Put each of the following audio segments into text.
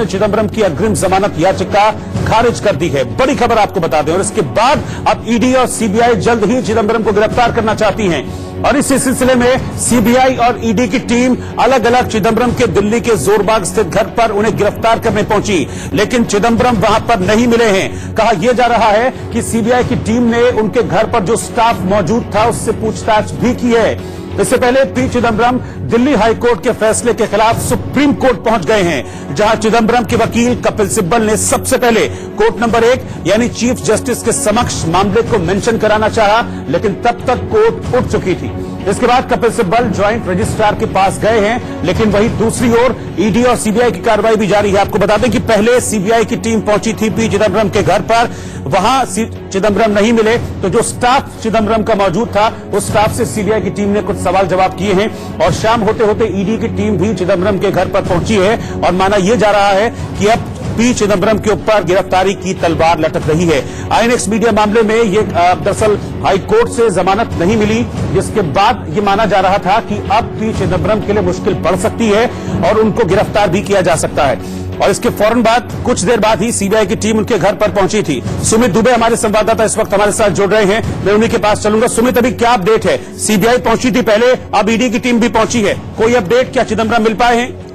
ने चिदंबरम की अग्रिम जमानत याचिका खारिज कर दी है। बड़ी खबर आपको बता दें। और इसके बाद अब ईडी और सीबीआई जल्द ही चिदंबरम को गिरफ्तार करना चाहती हैं और इसी सिलसिले में सीबीआई और ईडी की टीम अलग अलग चिदंबरम के दिल्ली के जोरबाग स्थित घर पर उन्हें गिरफ्तार करने पहुंची, लेकिन चिदंबरम वहां पर नहीं मिले हैं। कहा यह जा रहा है कि सीबीआई की टीम ने उनके घर पर जो स्टाफ मौजूद था उससे पूछताछ भी की है। इससे पहले पी चिदंबरम दिल्ली हाईकोर्ट के फैसले के खिलाफ सुप्रीम कोर्ट पहुंच गए हैं, जहां चिदंबरम के वकील कपिल सिब्बल ने सबसे पहले कोर्ट नंबर 1 यानी चीफ जस्टिस के समक्ष मामले को मेंशन कराना चाहा, लेकिन तब तक कोर्ट उठ चुकी थी। इसके बाद कपिल सिब्बल ज्वाइंट रजिस्ट्रार के पास गए हैं, लेकिन वहीं दूसरी ओर ईडी और सीबीआई की कार्रवाई भी जारी है। आपको बता दें कि पहले सीबीआई की टीम पहुंची थी पी चिदंबरम के घर पर, वहां चिदंबरम नहीं मिले, तो जो स्टाफ चिदंबरम का मौजूद था उस स्टाफ से सीबीआई की टीम ने कुछ सवाल जवाब किए हैं और शाम होते होते ईडी की टीम भी चिदंबरम के घर पर पहुंची है और माना यह जा रहा है कि अब पी चिदंबरम के ऊपर गिरफ्तारी की तलवार लटक रही है। आईएनएक्स मीडिया मामले में ये दरअसल हाईकोर्ट से जमानत नहीं मिली, जिसके बाद ये माना जा रहा था कि अब पी चिदंबरम के लिए मुश्किल बढ़ सकती है और उनको गिरफ्तार भी किया जा सकता है। और इसके फौरन बाद कुछ देर बाद ही सीबीआई की टीम उनके घर पर पहुंची थी। सुमित दुबे हमारे संवाददाता इस वक्त हमारे साथ जुड़ रहे हैं, मैं उन्हीं के पास चलूंगा। सुमित, अभी क्या अपडेट है? सीबीआई पहुंची थी पहले, अब ईडी की टीम भी पहुंची है, कोई अपडेट? क्या चिदंबरम मिल पाए हैं?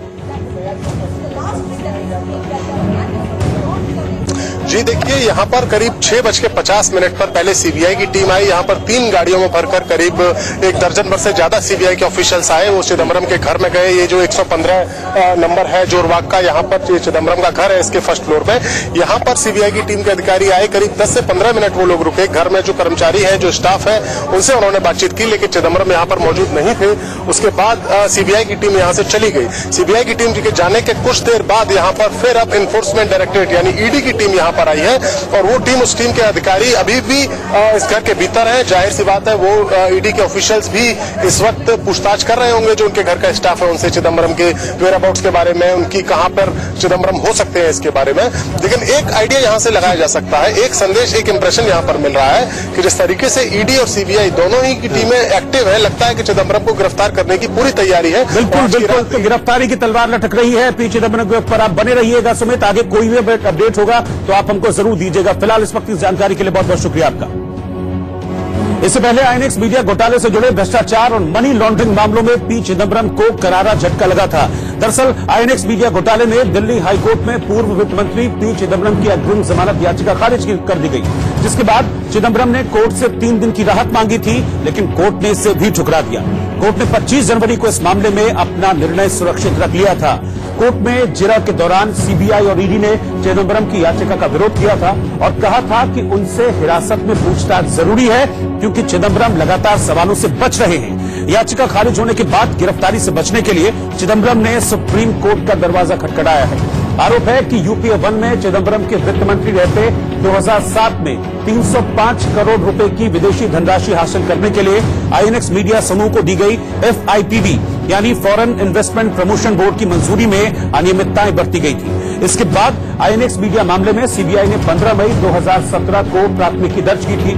जी देखिए, यहाँ पर करीब 6:50 पर पहले सीबीआई की टीम आई। यहाँ पर 3 गाड़ियों में भरकर करीब 1 दर्जन भर से ज्यादा सीबीआई के ऑफिशियल्स आए। वो चिदंबरम के घर में गए। ये जो 115 नंबर है जोरबाग का, यहाँ पर चिदंबरम का घर है, इसके फर्स्ट फ्लोर पे। यहाँ पर सीबीआई की टीम के अधिकारी आए। करीब 10 से 15 मिनट वो लोग रुके। घर में जो कर्मचारी है, जो स्टाफ है, उनसे उन्होंने बातचीत की, लेकिन चिदंबरम यहाँ पर मौजूद नहीं थे। उसके बाद सीबीआई की टीम यहाँ से चली गई। सीबीआई की टीम के जाने के कुछ देर बाद यहाँ पर फिर अब एनफोर्समेंट डायरेक्टरेट यानी ईडी की टीम यहाँ पर आई है और वो टीम, उस टीम के अधिकारी अभी भी इस घर के भीतर है। जाहिर सी बात है वो ईडी के ऑफिशियल्स भी इस वक्त पूछताछ कर रहे होंगे जो उनके घर का स्टाफ है उनसे, चिदंबरम के वेयरअबाउट्स के बारे में, उनकी कहां पर चिदंबरम हो सकते हैं इसके बारे में। लेकिन एक आइडिया यहां से लगाया जा सकता है, एक संदेश, एक इंप्रेशन यहां पर मिल रहा है कि जिस तरीके से ईडी और सीबीआई दोनों ही की टीमें एक्टिव है, लगता है कि चिदंबरम को गिरफ्तार करने की पूरी तैयारी है। बिल्कुल, तो गिरफ्तारी की तलवार लटक रही है पी चिदंबरम के ऊपर। आप बने रहिएगा सुमित, आगे कोई भी अपडेट होगा तो आप हमको जरूर दीजिएगा। फिलहाल इस वक्त इस जानकारी के लिए बहुत बहुत शुक्रिया आपका। इससे पहले आईएनएक्स मीडिया घोटाले से जुड़े भ्रष्टाचार और मनी लॉन्ड्रिंग मामलों में पी चिदंबरम को करारा झटका लगा था। दरअसल आईएनएक्स मीडिया घोटाले में दिल्ली हाईकोर्ट में पूर्व वित्त मंत्री पी चिदंबरम की अग्रिम जमानत याचिका खारिज कर दी गई, जिसके बाद चिदंबरम ने कोर्ट से 3 दिन की राहत मांगी थी, लेकिन कोर्ट ने इसे भी ठुकरा दिया। कोर्ट ने 25 जनवरी को इस मामले में अपना निर्णय सुरक्षित रख लिया था। कोर्ट में जिरह के दौरान सीबीआई और ईडी ने चिदंबरम की याचिका का विरोध किया था और कहा था कि उनसे हिरासत में पूछताछ जरूरी है क्योंकि चिदंबरम लगातार सवालों से बच रहे हैं। याचिका खारिज होने के बाद गिरफ्तारी से बचने के लिए चिदंबरम ने सुप्रीम कोर्ट का दरवाजा खटखटाया है। आरोप है कि यूपीए 1 में चिदंबरम के वित्त मंत्री रहते 2007 में 305 करोड़ रुपए की विदेशी धनराशि हासिल करने के लिए आईएनएक्स मीडिया समूह को दी गई FIPB यानी फॉरेन इन्वेस्टमेंट प्रमोशन बोर्ड की मंजूरी में अनियमितताएं बरती गई थी। इसके बाद आईएनएक्स मीडिया मामले में सीबीआई ने 15 मई 2017 को प्राथमिकी दर्ज की थी।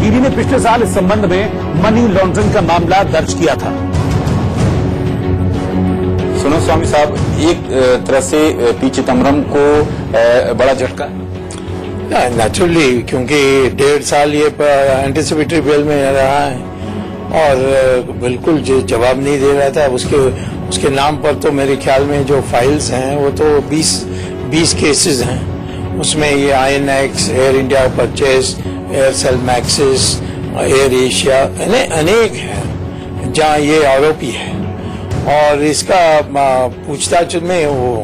ईडी ने पिछले साल इस संबंध में मनी लॉन्ड्रिंग का मामला दर्ज किया था। सुनो स्वामी साहब, एक तरह से पी चिदंबरम को बड़ा झटका नेचुरली, क्योंकि 1.5 साल ये एंटीसिपेटरी बेल में रहा है और बिल्कुल जवाब नहीं दे रहा था। उसके नाम पर तो मेरे ख्याल में जो फाइल्स हैं वो तो 20 केसेस हैं। उसमें ये INX, Air India purchase, Aircel Maxis, Air Asia, अनेक हैं जहाँ ये आरोपी है और इसका पूछताछ में वो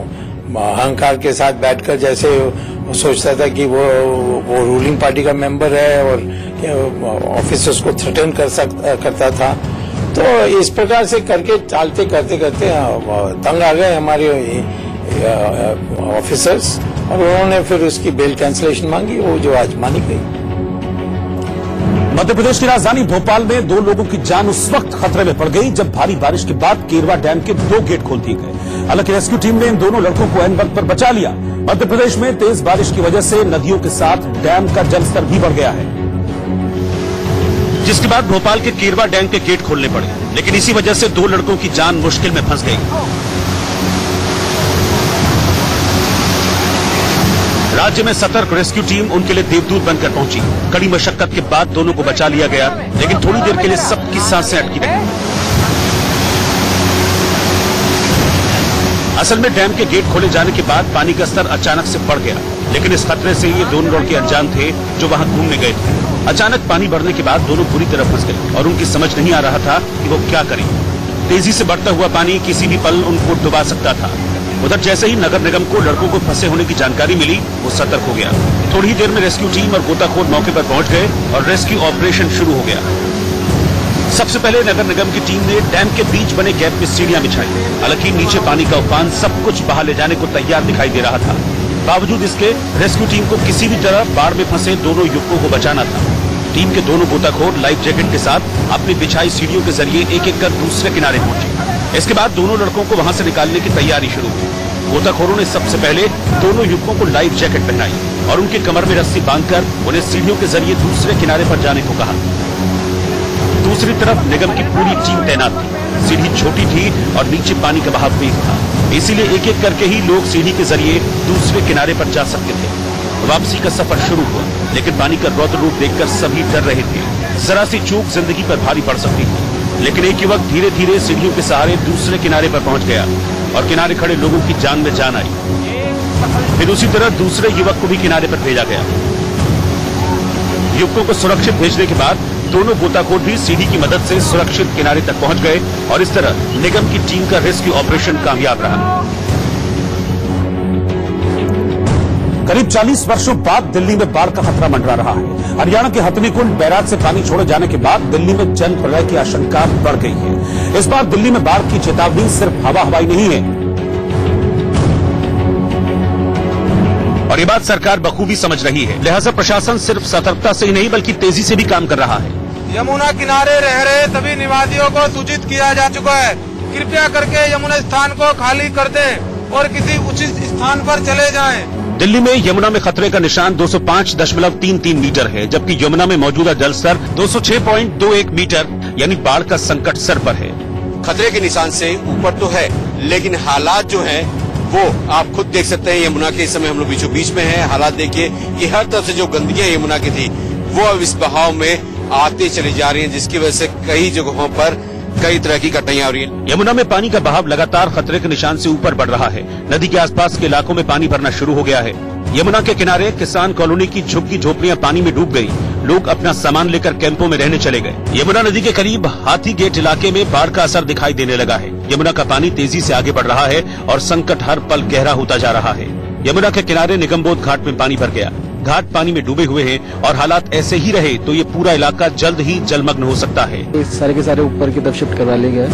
अहंकार के साथ बैठकर जैसे सोचता था कि वो रूलिंग पार्टी का मेंबर है और ऑफिसर्स को थ्रेटन करता था। तो इस प्रकार से करके करते तंग आ गए हमारे ऑफिसर्स और उन्होंने फिर उसकी बेल कैंसिलेशन मांगी, वो जो आज मानी गई। मध्य प्रदेश की राजधानी भोपाल में 2 लोगों की जान उस वक्त खतरे में पड़ गई जब भारी बारिश के बाद केरवा डैम के 2 गेट खोल दिए गए। हालांकि रेस्क्यू टीम ने इन दोनों लड़कों को ऐन वक्त पर बचा लिया। मध्य प्रदेश में तेज बारिश की वजह से नदियों के साथ डैम का जलस्तर भी बढ़ गया है, जिसके बाद भोपाल के केरवा डैम के गेट खोलने पड़े, लेकिन इसी वजह से 2 लड़कों की जान मुश्किल में फंस गई। राज्य में सतर्क रेस्क्यू टीम उनके लिए देवदूत बनकर पहुंची। कड़ी मशक्कत के बाद दोनों को बचा लिया गया, लेकिन थोड़ी देर के लिए सबकी सांसें अटकी रही। असल में डैम के गेट खोले जाने के बाद पानी का स्तर अचानक से बढ़ गया, लेकिन इस खतरे से ये दोनों लड़के अनजान थे जो वहां घूमने गए थे। अचानक पानी बढ़ने के बाद दोनों बुरी तरह फंस गए और उनकी समझ नहीं आ रहा था कि वो क्या करें। तेजी से बढ़ता हुआ पानी किसी भी पल उनको डुबा सकता था। उधर जैसे ही नगर निगम को लड़कों को फंसे होने की जानकारी मिली, वो सतर्क हो गया। थोड़ी ही देर में रेस्क्यू टीम और गोताखोर मौके पर पहुंच गए और रेस्क्यू ऑपरेशन शुरू हो गया। सबसे पहले नगर निगम की टीम ने डैम के बीच बने गैप में सीढ़ियां बिछाई। हालांकि नीचे पानी का उफान सब कुछ बहा ले जाने को तैयार दिखाई दे रहा था। बावजूद इसके रेस्क्यू टीम को किसी भी तरह बाढ़ में फंसे दोनों युवकों को बचाना था। टीम के दोनों गोताखोर लाइफ जैकेट के साथ अपनी बिछाई सीढ़ियों के जरिए एक एक कर दूसरे किनारे पहुंचे। इसके बाद दोनों लड़कों को वहां से निकालने की तैयारी शुरू हुई। गोताखोरों ने सबसे पहले दोनों युवकों को लाइफ जैकेट पहनाई और उनके कमर में रस्सी बांधकर उन्हें सीढ़ियों के जरिए दूसरे किनारे पर जाने को कहा। दूसरी तरफ निगम की पूरी टीम तैनात थी। सीढ़ी छोटी थी और नीचे पानी का बहाव तेज था, इसीलिए एक एक करके ही लोग सीढ़ी के जरिए दूसरे किनारे पर जा सकते थे। वापसी का सफर शुरू हुआ, लेकिन पानी का रौद्र रूप देखकर सभी डर रहे थे। जरा सी चूक जिंदगी पर भारी पड़ सकती थी। लेकिन एक युवक धीरे धीरे सीढ़ियों के सहारे दूसरे किनारे पर पहुंच गया और किनारे खड़े लोगों की जान में जान आई। फिर उसी तरह दूसरे युवक को भी किनारे पर भेजा गया। युवकों को सुरक्षित भेजने के बाद दोनों गोताखोर भी सीढ़ी की मदद से सुरक्षित किनारे तक पहुंच गए और इस तरह निगम की टीम का रेस्क्यू ऑपरेशन कामयाब रहा। करीब 40 वर्षों बाद दिल्ली में बाढ़ का खतरा मंडरा रहा है। हरियाणा के हथनीकुंड बैराज से पानी छोड़े जाने के बाद दिल्ली में जल प्रलय की आशंका बढ़ गई है। इस बार दिल्ली में बाढ़ की चेतावनी सिर्फ हवा हवाई नहीं है, और ये बात सरकार बखूबी समझ रही है। लिहाजा प्रशासन सिर्फ सतर्कता से ही नहीं बल्कि तेजी से भी काम कर रहा है। यमुना किनारे रह रहे सभी निवासियों को सूचित किया जा चुका है। कृपया करके यमुना स्थान को खाली कर दें और किसी उचित स्थान पर चले जाएं। दिल्ली में यमुना में खतरे का निशान 205.33 मीटर है, जबकि यमुना में मौजूदा जल स्तर 206.21 मीटर यानी बाढ़ का संकट सर पर है। खतरे के निशान से ऊपर तो है, लेकिन हालात जो हैं वो आप खुद देख सकते हैं। यमुना के इस समय हम लोग बीचों बीच में हैं। हालात देखिए कि हर तरफ से जो गंदगियां यमुना की थी वो अब इस बहाव में आती चली जा रही है, जिसकी वजह से कई जगहों पर कई तरह की कटाइयां हो रही हैं। यमुना में पानी का बहाव लगातार खतरे के निशान से ऊपर बढ़ रहा है। नदी के आसपास के इलाकों में पानी भरना शुरू हो गया है। यमुना के किनारे किसान कॉलोनी की झुग्गी झोपड़ियां पानी में डूब गई। लोग अपना सामान लेकर कैंपों में रहने चले गए। यमुना नदी के करीब हाथी गेट इलाके में बाढ़ का असर दिखाई देने लगा है। यमुना का पानी तेजी से आगे बढ़ रहा है और संकट हर पल गहरा होता जा रहा है। यमुना के किनारे निगमबोध घाट में पानी भर गया। घाट पानी में डूबे हुए हैं और हालात ऐसे ही रहे तो ये पूरा इलाका जल्द ही जलमग्न हो सकता है। सारे के सारे ऊपर की तरफ शिफ्ट करवा लिए गए।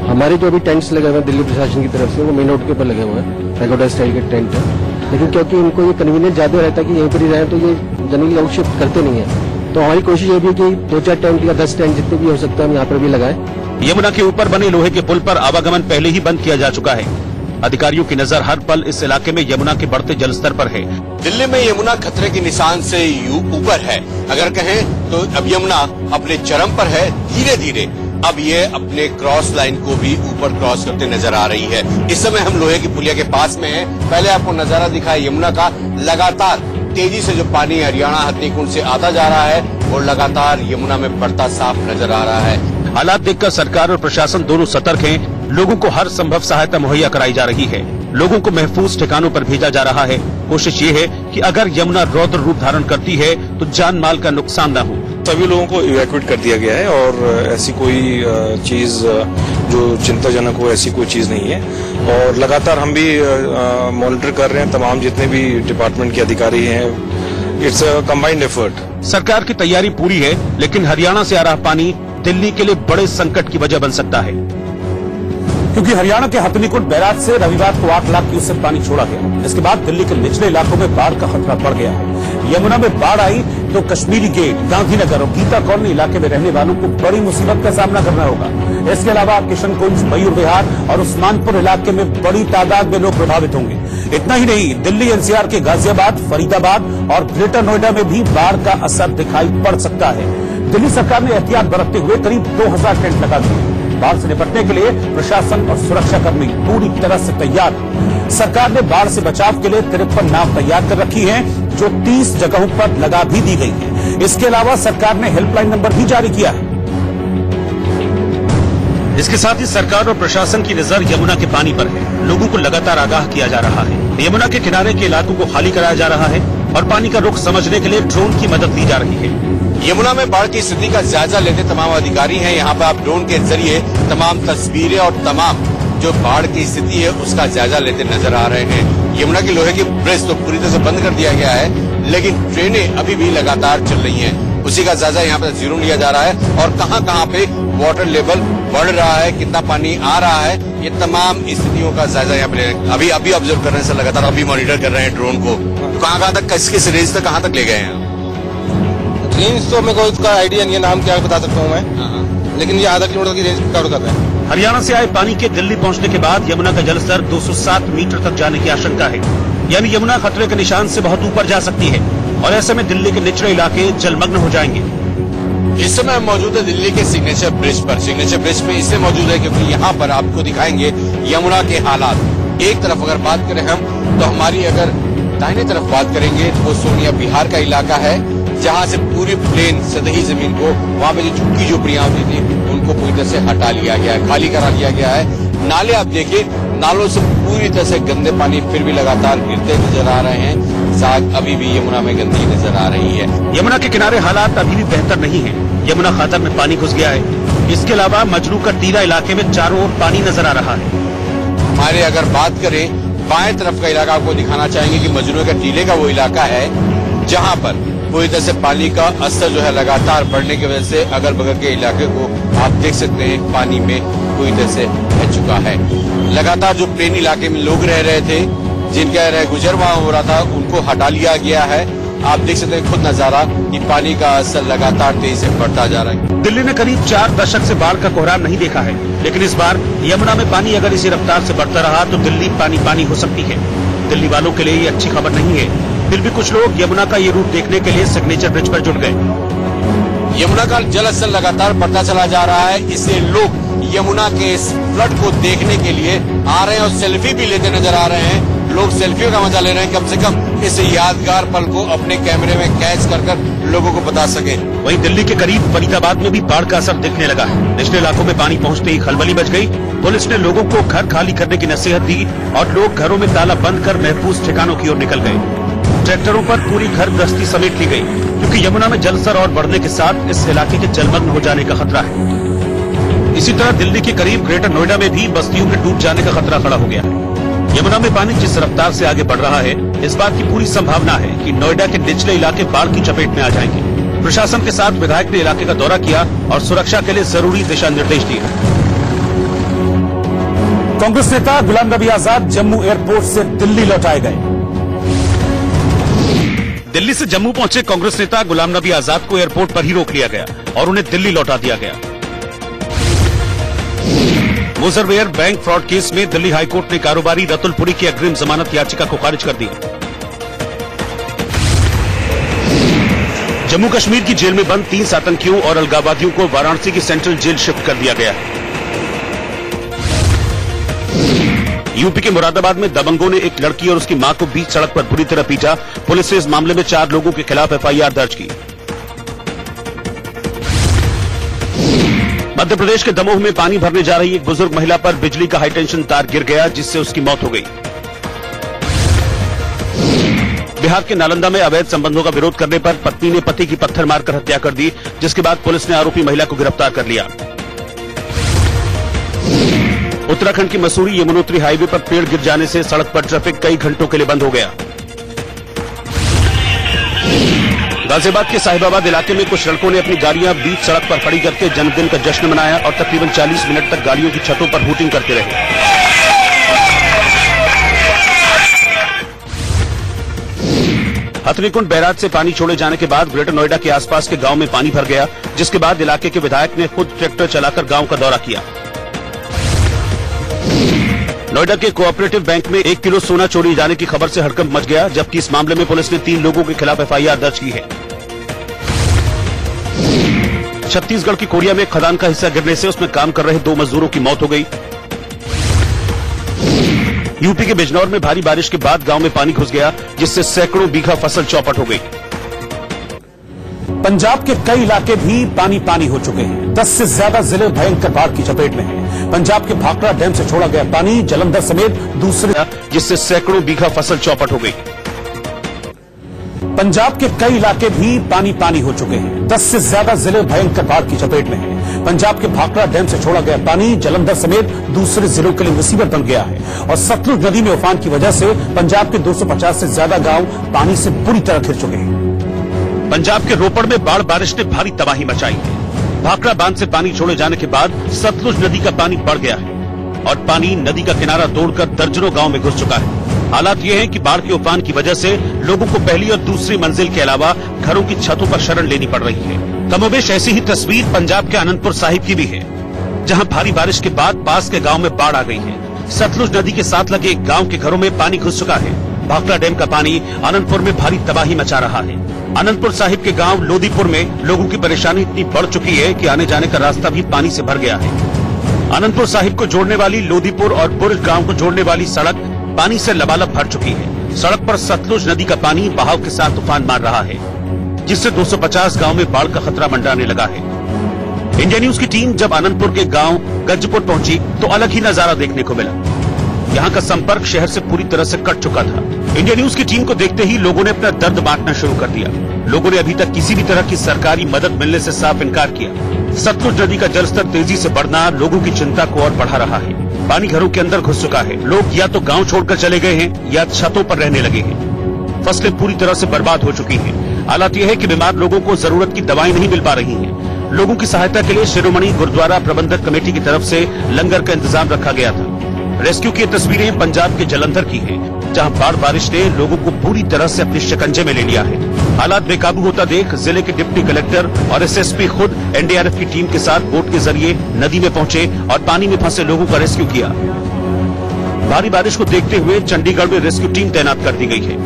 हमारे जो अभी टेंट्स लगे हुए हैं दिल्ली प्रशासन की तरफ से, वो मेन रोड के ऊपर लगे हुए हैं। पैगोडा स्टाइल के टेंट है, लेकिन क्योंकि इनको ये कन्वीनियंस ज्यादा रहता है कि यहीं पर ही रहें, तो ये जनरली लोग शिफ्ट करते नहीं है। तो हमारी कोशिश ये भी है कि 2-4 टेंट या 10 टेंट जितने भी हो सकता है हम यहाँ पर भी लगाएं। यमुना के ऊपर बने लोहे के पुल पर आवागमन पहले ही बंद किया जा चुका है। अधिकारियों की नजर हर पल इस इलाके में यमुना के बढ़ते जलस्तर पर है। दिल्ली में यमुना खतरे के निशान से ऊपर है। अगर कहें तो अब यमुना अपने चरम पर है। धीरे धीरे अब ये अपने क्रॉस लाइन को भी ऊपर क्रॉस करते नजर आ रही है। इस समय हम लोहे की पुलिया के पास में हैं। पहले आपको नजारा दिखाया यमुना का। लगातार तेजी से जो पानी हरियाणा हथनीकुंड से आता जा रहा है और लगातार यमुना में बढ़ता साफ नजर आ रहा है। हालात देखकर सरकार और प्रशासन दोनों सतर्क हैं। लोगों को हर संभव सहायता मुहैया कराई जा रही है। लोगों को महफूज ठिकानों पर भेजा जा रहा है। कोशिश ये है कि अगर यमुना रौद्र रूप धारण करती है तो जान माल का नुकसान न हो। सभी लोगों को इवैक्यूएट कर दिया गया है और ऐसी कोई चीज जो चिंताजनक हो ऐसी कोई चीज नहीं है। और लगातार हम भी मॉनिटर कर रहे हैं तमाम जितने भी डिपार्टमेंट के अधिकारी हैं। It's a combined effort. सरकार की तैयारी पूरी है, लेकिन हरियाणा से आ रहा पानी दिल्ली के लिए बड़े संकट की वजह बन सकता है, क्योंकि हरियाणा के हथनीकुंड बैराज से रविवार को 8 लाख क्यूसेक पानी छोड़ा गया। इसके बाद दिल्ली के निचले इलाकों में बाढ़ का खतरा बढ़ गया है। यमुना में बाढ़ आई तो कश्मीरी गेट, गांधीनगर और गीता कॉलोनी इलाके में रहने वालों को बड़ी मुसीबत का सामना करना होगा। इसके अलावा किशनकुंज, मयूर विहार और उस्मानपुर इलाके में बड़ी तादाद में लोग प्रभावित होंगे। इतना ही नहीं, दिल्ली एनसीआर के गाजियाबाद, फरीदाबाद और ग्रेटर नोएडा में भी बाढ़ का असर दिखाई पड़ सकता है। दिल्ली सरकार ने एहतियात बरतते हुए करीब 2000 टेंट लगा दिए। बाढ़ से निपटने के लिए प्रशासन और सुरक्षाकर्मी पूरी तरह से तैयार। सरकार ने बाढ़ से बचाव के लिए 53 नाव तैयार कर रखी हैं, जो 30 जगहों पर लगा भी दी गई है। इसके अलावा सरकार ने हेल्पलाइन नंबर भी जारी किया है। इसके साथ ही सरकार और प्रशासन की नजर यमुना के पानी पर है। लोगों को लगातार आगाह किया जा रहा है। यमुना के किनारे के इलाकों को खाली कराया जा रहा है और पानी का रुख समझने के लिए ड्रोन की मदद ली जा रही है। यमुना में बाढ़ की स्थिति का जायजा लेते तमाम अधिकारी हैं। यहाँ पर आप ड्रोन के जरिए तमाम तस्वीरें और तमाम जो बाढ़ की स्थिति है उसका जायजा लेते नजर आ रहे हैं। यमुना की लोहे की ब्रिज तो पूरी तरह से बंद कर दिया गया है, लेकिन ट्रेनें अभी भी लगातार चल रही हैं। उसी का जायजा यहाँ पर जीरो लिया जा रहा है और कहाँ पे वाटर लेवल बढ़ रहा है, कितना पानी आ रहा है, ये तमाम स्थितियों का जायजा यहाँ पे अभी ऑब्जर्व कर रहे हैं सर, लगातार अभी मॉनिटर कर रहे हैं ड्रोन को। तो कहाँ तक किस रेंज तक कहाँ तक ले गए हैं? रेंज तो मेरे को इसका आइडिया नहीं है, नाम क्या बता सकता हूँ मैं, लेकिन ये आधा किलोमीटर की रेंज कवर कर रहे हैं। हरियाणा से आए पानी के दिल्ली पहुंचने के बाद यमुना का जलस्तर 207 मीटर तक जाने की आशंका है। यानी यमुना खतरे के निशान से बहुत ऊपर जा सकती है और ऐसे में दिल्ली के निचले इलाके जलमग्न हो जाएंगे। इस समय हम मौजूद है दिल्ली के सिग्नेचर ब्रिज पर। सिग्नेचर ब्रिज पे इसलिए मौजूद है क्योंकि यहाँ पर आपको दिखाएंगे यमुना के हालात। एक तरफ अगर बात करें हम तो हमारी अगर दाहिने तरफ बात करेंगे तो वो सोनिया बिहार का इलाका है, जहाँ से पूरी प्लेन सतही जमीन को वहाँ पे जो झुग्गी झोपड़ियां होती थी उनको पूरी तरह से हटा लिया गया है, खाली करा लिया गया है। नाले आप देखिए, नालों से पूरी तरह से गंदे पानी फिर भी लगातार गिरते नजर आ रहे हैं। साथ अभी भी यमुना में गंदगी नजर आ रही है। यमुना के किनारे हालात अभी भी बेहतर नहीं है। यमुना खातर में पानी घुस गया है। इसके अलावा मजरू का टीला इलाके में चारों ओर पानी नजर आ रहा है। हमारे अगर बात करें बाएं तरफ का इलाका आपको दिखाना चाहेंगे कि मजरू का टीले का वो इलाका है जहाँ पर पूरी तरह से पानी का अस्तर जो है लगातार बढ़ने की वजह से अगल बगल के इलाके को आप देख सकते हैं पानी में पूरी तरह से बह चुका है। लगातार जो प्लेन इलाके में लोग रह रहे थे, जिनका गुजर वहां हो रहा था, उनको हटा लिया गया है। आप देख सकते हैं खुद नजारा कि पानी का असर लगातार तेजी से बढ़ता जा रहा है। दिल्ली ने करीब 4 दशक से बाढ़ का कोहराम नहीं देखा है, लेकिन इस बार यमुना में पानी अगर इसी रफ्तार से बढ़ता रहा तो दिल्ली पानी हो सकती है। दिल्ली वालों के लिए ये अच्छी खबर नहीं है। फिर भी कुछ लोग यमुना का ये रूप देखने के लिए सिग्नेचर ब्रिज पर जुट गए। यमुना का जल स्तर लगातार बढ़ता चला जा रहा है, इसलिए लोग यमुना के इस फ्लड को देखने के लिए आ रहे हैं और सेल्फी भी लेते नजर आ रहे हैं। लोग सेल्फियों का मजा ले रहे हैं, कम से कम इस यादगार पल को अपने कैमरे में कैच कर लोगों को बता सके। वहीं दिल्ली के करीब फरीदाबाद में भी बाढ़ का असर दिखने लगा है। निचले इलाकों में पानी पहुंचते ही खलबली मच गई। पुलिस ने लोगों को घर खाली करने की नसीहत दी और लोग घरों में ताला बंद कर महफूज ठिकानों की ओर निकल गए। ट्रैक्टरों पर पूरी घर गश्ती समेट ली गई, क्योंकि यमुना में जलस्तर और बढ़ने के साथ इस इलाके के जलमग्न हो जाने का खतरा है। इसी तरह दिल्ली के करीब ग्रेटर नोएडा में भी बस्तियों के डूब जाने का खतरा खड़ा हो गया है। यमुना में पानी जिस रफ्तार से आगे बढ़ रहा है, इस बात की पूरी संभावना है कि नोएडा के निचले इलाके बाढ़ की चपेट में आ जाएंगे। प्रशासन के साथ विधायक ने इलाके का दौरा किया और सुरक्षा के लिए जरूरी दिशा निर्देश दिए। कांग्रेस नेता गुलाम नबी आजाद जम्मू एयरपोर्ट से दिल्ली लौटाए गए। दिल्ली से जम्मू पहुंचे कांग्रेस नेता गुलाम नबी आजाद को एयरपोर्ट पर ही रोक लिया गया और उन्हें दिल्ली लौटा दिया गया। मोजरवेयर बैंक फ्रॉड केस में दिल्ली हाईकोर्ट ने कारोबारी रतुल पुरी की अग्रिम जमानत याचिका को खारिज कर दी। जम्मू कश्मीर की जेल में बंद 30 आतंकियों और अलगाववादियों को वाराणसी की सेंट्रल जेल शिफ्ट कर दिया गया है। यूपी के मुरादाबाद में दबंगों ने एक लड़की और उसकी मां को बीच सड़क पर बुरी तरह पीटा। पुलिस ने इस मामले में 4 लोगों के खिलाफ एफआईआर दर्ज की। मध्य प्रदेश के दमोह में पानी भरने जा रही एक बुजुर्ग महिला पर बिजली का हाईटेंशन तार गिर गया, जिससे उसकी मौत हो गई। बिहार के नालंदा में अवैध संबंधों का विरोध करने पर पत्नी ने पति की पत्थर मारकर हत्या कर दी, जिसके बाद पुलिस ने आरोपी महिला को गिरफ्तार कर लिया। उत्तराखंड की मसूरी यमुनोत्री हाईवे पर पेड़ गिर जाने से सड़क पर ट्रैफिक कई घंटों के लिए बंद हो गया। गाजियाबाद के साहिबाबाद इलाके में कुछ लड़कों ने अपनी गाड़ियां बीच सड़क पर खड़ी करके जन्मदिन का जश्न मनाया और तकरीबन 40 मिनट तक गाड़ियों की छतों पर हूटिंग करते रहे। हथनीकुंड बैराज से पानी छोड़े जाने के बाद ग्रेटर नोएडा के आसपास के गांव में पानी भर गया, जिसके बाद इलाके के विधायक ने खुद ट्रैक्टर चलाकर गांव का दौरा किया। नोएडा के कोऑपरेटिव बैंक में 1 किलो सोना चोरी जाने की खबर से हड़कंप मच गया, जबकि इस मामले में पुलिस ने 3 लोगों के खिलाफ एफआईआर दर्ज की है। छत्तीसगढ़ की कोरिया में खदान का हिस्सा गिरने से उसमें काम कर रहे 2 मजदूरों की मौत हो गई। यूपी के बिजनौर में भारी बारिश के बाद गांव में पानी घुस गया, जिससे सैकड़ों बीघा फसल चौपट हो गई। पंजाब के कई इलाके भी पानी पानी हो चुके हैं। 10 से ज्यादा जिले भयंकर बाढ़ की चपेट में हैं। पंजाब के भाखड़ा डैम से छोड़ा गया पानी जालंधर समेत दूसरे, जिससे सैकड़ों बीघा फसल चौपट हो गई। पंजाब के कई इलाके भी पानी पानी हो चुके हैं। 10 से ज्यादा जिले भयंकर बाढ़ की चपेट में हैं। पंजाब के भाखड़ा डैम से छोड़ा गया पानी जालंधर समेत दूसरे जिलों के लिए मुसीबत बन गया है और सतलुज नदी में उफान की वजह से पंजाब के 250 से ज्यादा गांव पानी से बुरी तरह घिर चुके हैं। पंजाब के रोपड़ में बाढ़ बारिश ने भारी तबाही मचाई है। भाखड़ा बांध से पानी छोड़े जाने के बाद सतलुज नदी का पानी बढ़ गया है और पानी नदी का किनारा तोड़कर दर्जनों गांव में घुस चुका है। हालात ये हैं कि बाढ़ के उफान की वजह से लोगों को पहली और दूसरी मंजिल के अलावा घरों की छतों पर शरण लेनी पड़ रही है। कमोबेश ऐसी ही तस्वीर पंजाब के आनंदपुर साहिब की भी है, जहां भारी बारिश के बाद पास के गांव में बाढ़ आ गई है। सतलुज नदी के साथ लगे एक गांव के घरों में पानी घुस चुका है। भाखड़ा डैम का पानी आनंदपुर में भारी तबाही मचा रहा है। आनंदपुर साहिब के गांव लोदीपुर में लोगों की परेशानी इतनी बढ़ चुकी है कि आने जाने का रास्ता भी पानी से भर गया है। आनंदपुर साहिब को जोड़ने वाली लोदीपुर और बुर्ज गांव को जोड़ने वाली सड़क पानी से लबालब भर चुकी है। सड़क पर सतलुज नदी का पानी बहाव के साथ तूफान मार रहा है, जिससे 250 गांव में बाढ़ का खतरा मंडराने लगा है। इंडिया न्यूज की टीम जब आनंदपुर के गांव गंजपुर पहुंची तो अलग ही नजारा देखने को मिला। यहाँ का संपर्क शहर से पूरी तरह से कट चुका था। इंडिया न्यूज की टीम को देखते ही लोगों ने अपना दर्द बांटना शुरू कर दिया। लोगों ने अभी तक किसी भी तरह की सरकारी मदद मिलने से साफ इनकार किया। सतलुज नदी का जलस्तर तेजी से बढ़ना लोगों की चिंता को और बढ़ा रहा है। पानी घरों के अंदर घुस चुका है। लोग या तो गांव छोड़कर चले गए हैं या छतों पर रहने लगे हैं। फसलें पूरी तरह से बर्बाद हो चुकी हैं। हालात यह है कि बीमार लोगों को जरूरत की दवाएं नहीं मिल पा रही हैं। लोगों की सहायता के लिए शिरोमणि गुरुद्वारा प्रबंधक कमेटी की तरफ से लंगर का इंतजाम रखा गया था। रेस्क्यू की तस्वीरें पंजाब के जालंधर की हैं, जहां बाढ़ बारिश ने लोगों को पूरी तरह से अपने शिकंजे में ले लिया है। हालात बेकाबू होता देख जिले के डिप्टी कलेक्टर और एसएसपी खुद एनडीआरएफ की टीम के साथ बोट के जरिए नदी में पहुंचे और पानी में फंसे लोगों का रेस्क्यू किया। भारी बारिश को देखते हुए चंडीगढ़ में रेस्क्यू टीम तैनात कर दी गई है।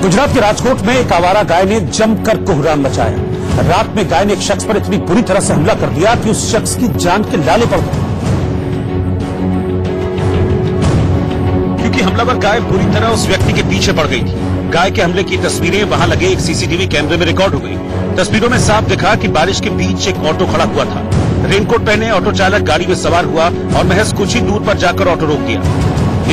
गुजरात के राजकोट में एक आवारा गाय ने जमकर कोहराम मचाया। रात में गाय ने एक शख्स पर इतनी बुरी तरह से हमला कर दिया कि उस शख्स की जान के लाले पड़ गए। क्योंकि हमलावर गाय बुरी तरह उस व्यक्ति के पीछे पड़ गई थी। गाय के हमले की तस्वीरें वहां लगे एक सीसीटीवी कैमरे में रिकॉर्ड हो गई। तस्वीरों में साफ दिखा कि बारिश के बीच एक ऑटो खड़ा हुआ था। रेनकोट पहने ऑटो चालक गाड़ी में सवार हुआ और महज कुछ ही दूर पर जाकर ऑटो रोक दिया।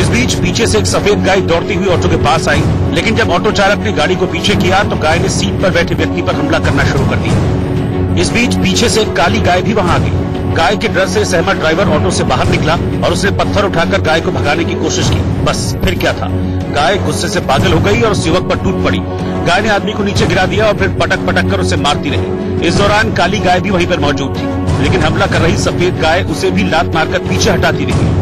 इस बीच पीछे से एक सफेद गाय दौड़ती हुई ऑटो के पास आई, लेकिन जब ऑटो चालक ने गाड़ी को पीछे किया तो गाय ने सीट पर बैठे व्यक्ति पर हमला करना शुरू कर दिया। इस बीच पीछे से एक काली गाय भी वहां आ गई। गाय के डर से सहमत ड्राइवर ऑटो से बाहर निकला और उसने पत्थर उठाकर गाय को भगाने की कोशिश की। बस फिर क्या था, गाय गुस्से से पागल हो गई और उस युवक पर टूट पड़ी। गाय ने आदमी को नीचे गिरा दिया और फिर पटक पटक कर उसे मारती रही। इस दौरान काली गाय भी वहीं पर मौजूद थी, लेकिन हमला कर रही सफेद गाय उसे भी लात मारकर पीछे हटाती रही।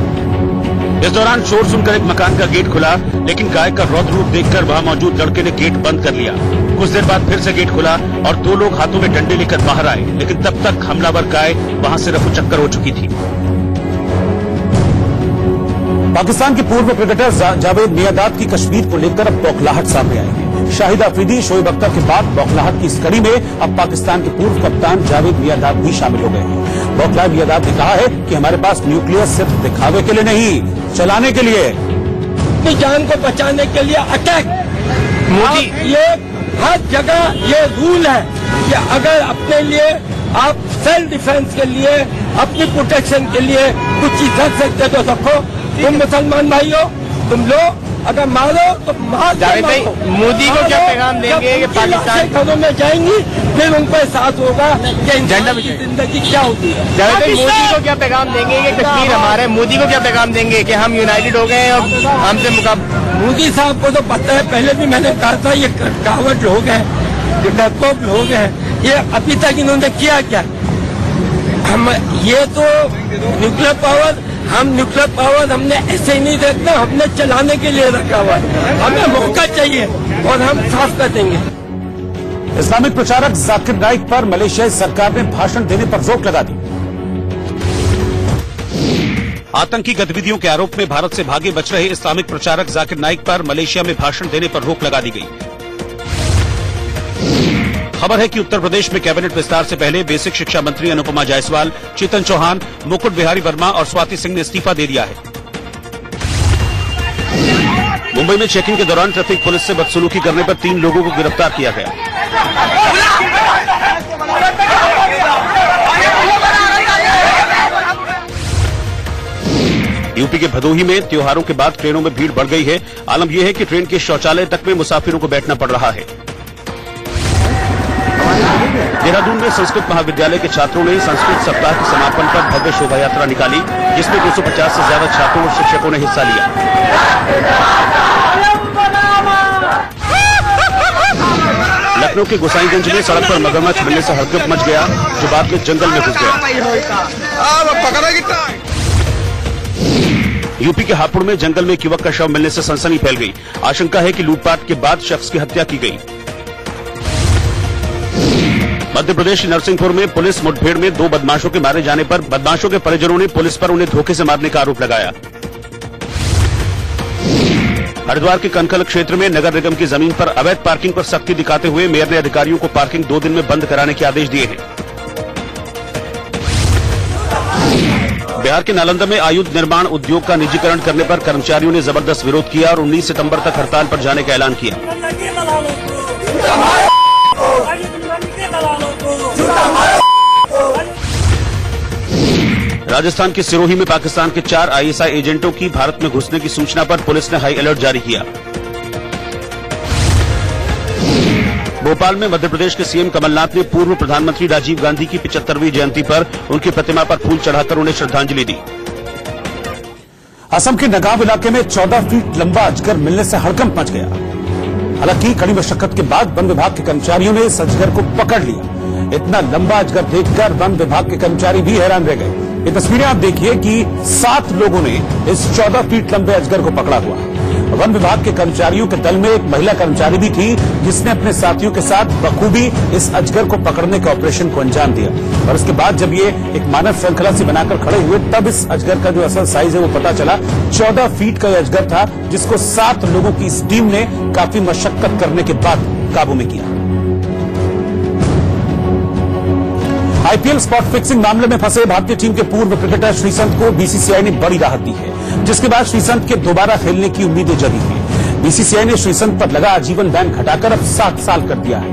इस दौरान शोर सुनकर एक मकान का गेट खुला, लेकिन गाय का रौद्र रूप देखकर वहां मौजूद लड़के ने गेट बंद कर लिया। कुछ देर बाद फिर से गेट खुला और 2 लोग हाथों में डंडे लेकर बाहर आए, लेकिन तब तक हमलावर गाय वहां से रफू चक्कर हो चुकी थी। पाकिस्तान के पूर्व क्रिकेटर जावेद मियांदाद की कश्मीर को लेकर अब बौखलाहट सामने आई है। शाहिद अफरीदी, शोएब अख्तर के बाद बौखलाहट की इस कड़ी में अब पाकिस्तान के पूर्व कप्तान जावेद मियांदाद भी शामिल हो गए हैं। बौखलाए मियांदाद ने कहा है कि हमारे पास न्यूक्लियर सिर्फ दिखावे के लिए नहीं, चलाने के लिए, अपनी जान को बचाने के लिए अटैक। मोदी, ये हर जगह ये रूल है कि अगर अपने लिए आप सेल्फ डिफेंस के लिए, अपनी प्रोटेक्शन के लिए कुछ चीज रख सकते तो रखो। तुम मुसलमान भाइयों, तुम लोग अगर मारो तो मार। मोदी को क्या पैगाम देंगे कि पाकिस्तान घरों में जाएंगी, फिर उनको एहसास होगा कि इंसान की जिंदगी क्या होती है। मोदी को क्या पैगाम देंगे कि कश्मीर हमारा है? मोदी को क्या पैगाम देंगे कि हम यूनाइटेड हो गए हैं और हमसे मुकाबला? मोदी साहब को तो पता है, पहले भी मैंने कहा था ये कावड़ लोग हैं, ये डरपोक लोग हैं। ये अभी तक इन्होंने किया क्या? हम ये तो न्यूक्लियर पावर, हम न्यूक्लियर पावर हमने ऐसे ही नहीं देखना, हमने चलाने के लिए रखा हुआ है। हमें मौका चाहिए और हम साफ कर देंगे। इस्लामिक प्रचारक जाकिर नाइक पर मलेशियाई सरकार ने भाषण देने पर रोक लगा दी। आतंकी गतिविधियों के आरोप में भारत से भागे बच रहे इस्लामिक प्रचारक जाकिर नाइक पर मलेशिया में भाषण देने पर रोक लगा दी गई। खबर है कि उत्तर प्रदेश में कैबिनेट विस्तार से पहले बेसिक शिक्षा मंत्री अनुपमा जायसवाल, चेतन चौहान, मुकुट बिहारी वर्मा और स्वाति सिंह ने इस्तीफा दे दिया है। मुंबई में चेकिंग के दौरान ट्रैफिक पुलिस से बदसलूकी करने पर 3 लोगों को गिरफ्तार किया गया। यूपी के भदोही में त्योहारों के बाद ट्रेनों में भीड़ बढ़ गई है। आलम यह है कि ट्रेन के शौचालय तक में मुसाफिरों को बैठना पड़ रहा है। देहरादून में संस्कृत महाविद्यालय के छात्रों ने संस्कृत सप्ताह के समापन पर भव्य शोभा यात्रा निकाली, जिसमें 250 से ज्यादा छात्रों और शिक्षकों ने हिस्सा लिया। लखनऊ के गोसाईगंज में सड़क पर मगरमच्छ मिलने से हड़कंप मच गया, जो बाद में जंगल में घुस गया। यूपी के हापुड़ में जंगल में एक युवक का शव मिलने से सनसनी फैल गई। आशंका है कि लूटपाट के बाद शख्स की हत्या की गई। मध्य प्रदेश के नरसिंहपुर में पुलिस मुठभेड़ में 2 बदमाशों के मारे जाने पर बदमाशों के परिजनों ने पुलिस पर उन्हें धोखे से मारने का आरोप लगाया। हरिद्वार के कनखल क्षेत्र में नगर निगम की जमीन पर अवैध पार्किंग पर सख्ती दिखाते हुए मेयर ने अधिकारियों को पार्किंग 2 दिन में बंद कराने के आदेश दिए हैं। बिहार के नालंदा में आयुध निर्माण उद्योग का निजीकरण करने पर कर्मचारियों ने जबरदस्त विरोध किया और 19 सितंबर तक हड़ताल पर जाने का ऐलान किया। राजस्थान के सिरोही में पाकिस्तान के 4 ISI एजेंटों की भारत में घुसने की सूचना पर पुलिस ने हाई अलर्ट जारी किया। भोपाल में मध्य प्रदेश के सीएम कमलनाथ ने पूर्व प्रधानमंत्री राजीव गांधी की 75वीं जयंती पर उनकी प्रतिमा पर फूल चढ़ाकर उन्हें श्रद्धांजलि दी। असम के नगांव इलाके में 14 फीट लंबा अजगर मिलने से हड़कंप मच गया। हालांकि कड़ी मशक्कत के बाद वन विभाग के कर्मचारियों ने इस अजगर को पकड़ लिया। इतना लंबा अजगर देखकर वन विभाग के कर्मचारी भी हैरान रह गए। ये तस्वीरें आप देखिए कि 7 लोगों ने इस 14 फीट लंबे अजगर को पकड़ा हुआ। वन विभाग के कर्मचारियों के दल में एक महिला कर्मचारी भी थी, जिसने अपने साथियों के साथ बखूबी इस अजगर को पकड़ने के ऑपरेशन को अंजाम दिया। और उसके बाद जब ये एक मानव श्रृंखला से बनाकर खड़े हुए, तब इस अजगर का जो असल साइज है वो पता चला। 14 फीट का यह अजगर था, जिसको 7 लोगों की इस टीम ने काफी मशक्कत करने के बाद काबू में किया। आईपीएल स्पॉट फिक्सिंग मामले में फंसे भारतीय टीम के पूर्व क्रिकेटर श्रीसंत को बीसीसीआई ने बड़ी राहत दी है, जिसके बाद श्रीसंत के दोबारा खेलने की उम्मीदें जगी हैं। बीसीसीआई ने श्रीसंत पर लगा आजीवन बैन घटाकर अब 7 साल कर दिया है।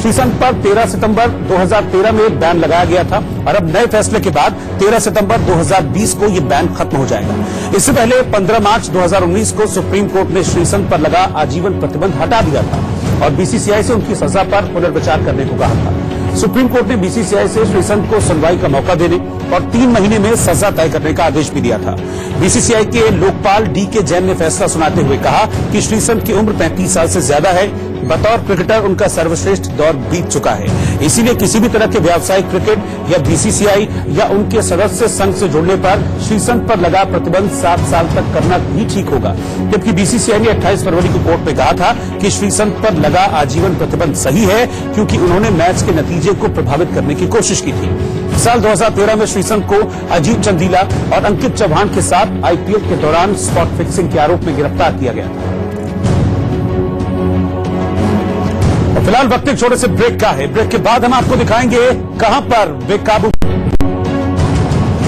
श्रीसंत पर 13 सितंबर 2013 में बैन लगाया गया था और अब नए फैसले के बाद 13 सितंबर 2020 को यह बैन खत्म हो जाएगा। इससे पहले 15 मार्च 2019 को सुप्रीम कोर्ट ने श्रीसंत पर लगा आजीवन प्रतिबंध हटा दिया था और बीसीसीआई से उनकी सजा पर पुनर्विचार करने को कहा था। सुप्रीम कोर्ट ने बीसीसीआई से श्रीसंत को सुनवाई का मौका देने और 3 महीने में सजा तय करने का आदेश भी दिया था। बीसीसीआई के लोकपाल DK जैन ने फैसला सुनाते हुए कहा कि श्रीसंत की उम्र 35 साल से ज्यादा है। बतौर क्रिकेटर उनका सर्वश्रेष्ठ दौर बीत चुका है, इसीलिए किसी भी तरह के व्यावसायिक क्रिकेट या बीसीसीआई या उनके सदस्य संघ से जुड़ने पर श्रीसंत पर लगा प्रतिबंध 7 साल तक करना ही ठीक होगा। जबकि बीसीसीआई ने 28 फरवरी को कोर्ट में कहा था कि श्रीसंत पर लगा आजीवन प्रतिबंध सही है, क्योंकि उन्होंने मैच के नतीजे को प्रभावित करने की कोशिश की थी। साल 2013 में श्रीसंत को अजीत चंदीला और अंकित चौहान के साथ आईपीएल के दौरान स्पॉट फिक्सिंग के आरोप में गिरफ्तार किया गया था। फिलहाल वक्त एक छोटे से ब्रेक का है। ब्रेक के बाद हम आपको दिखाएंगे कहां पर बेकाबू,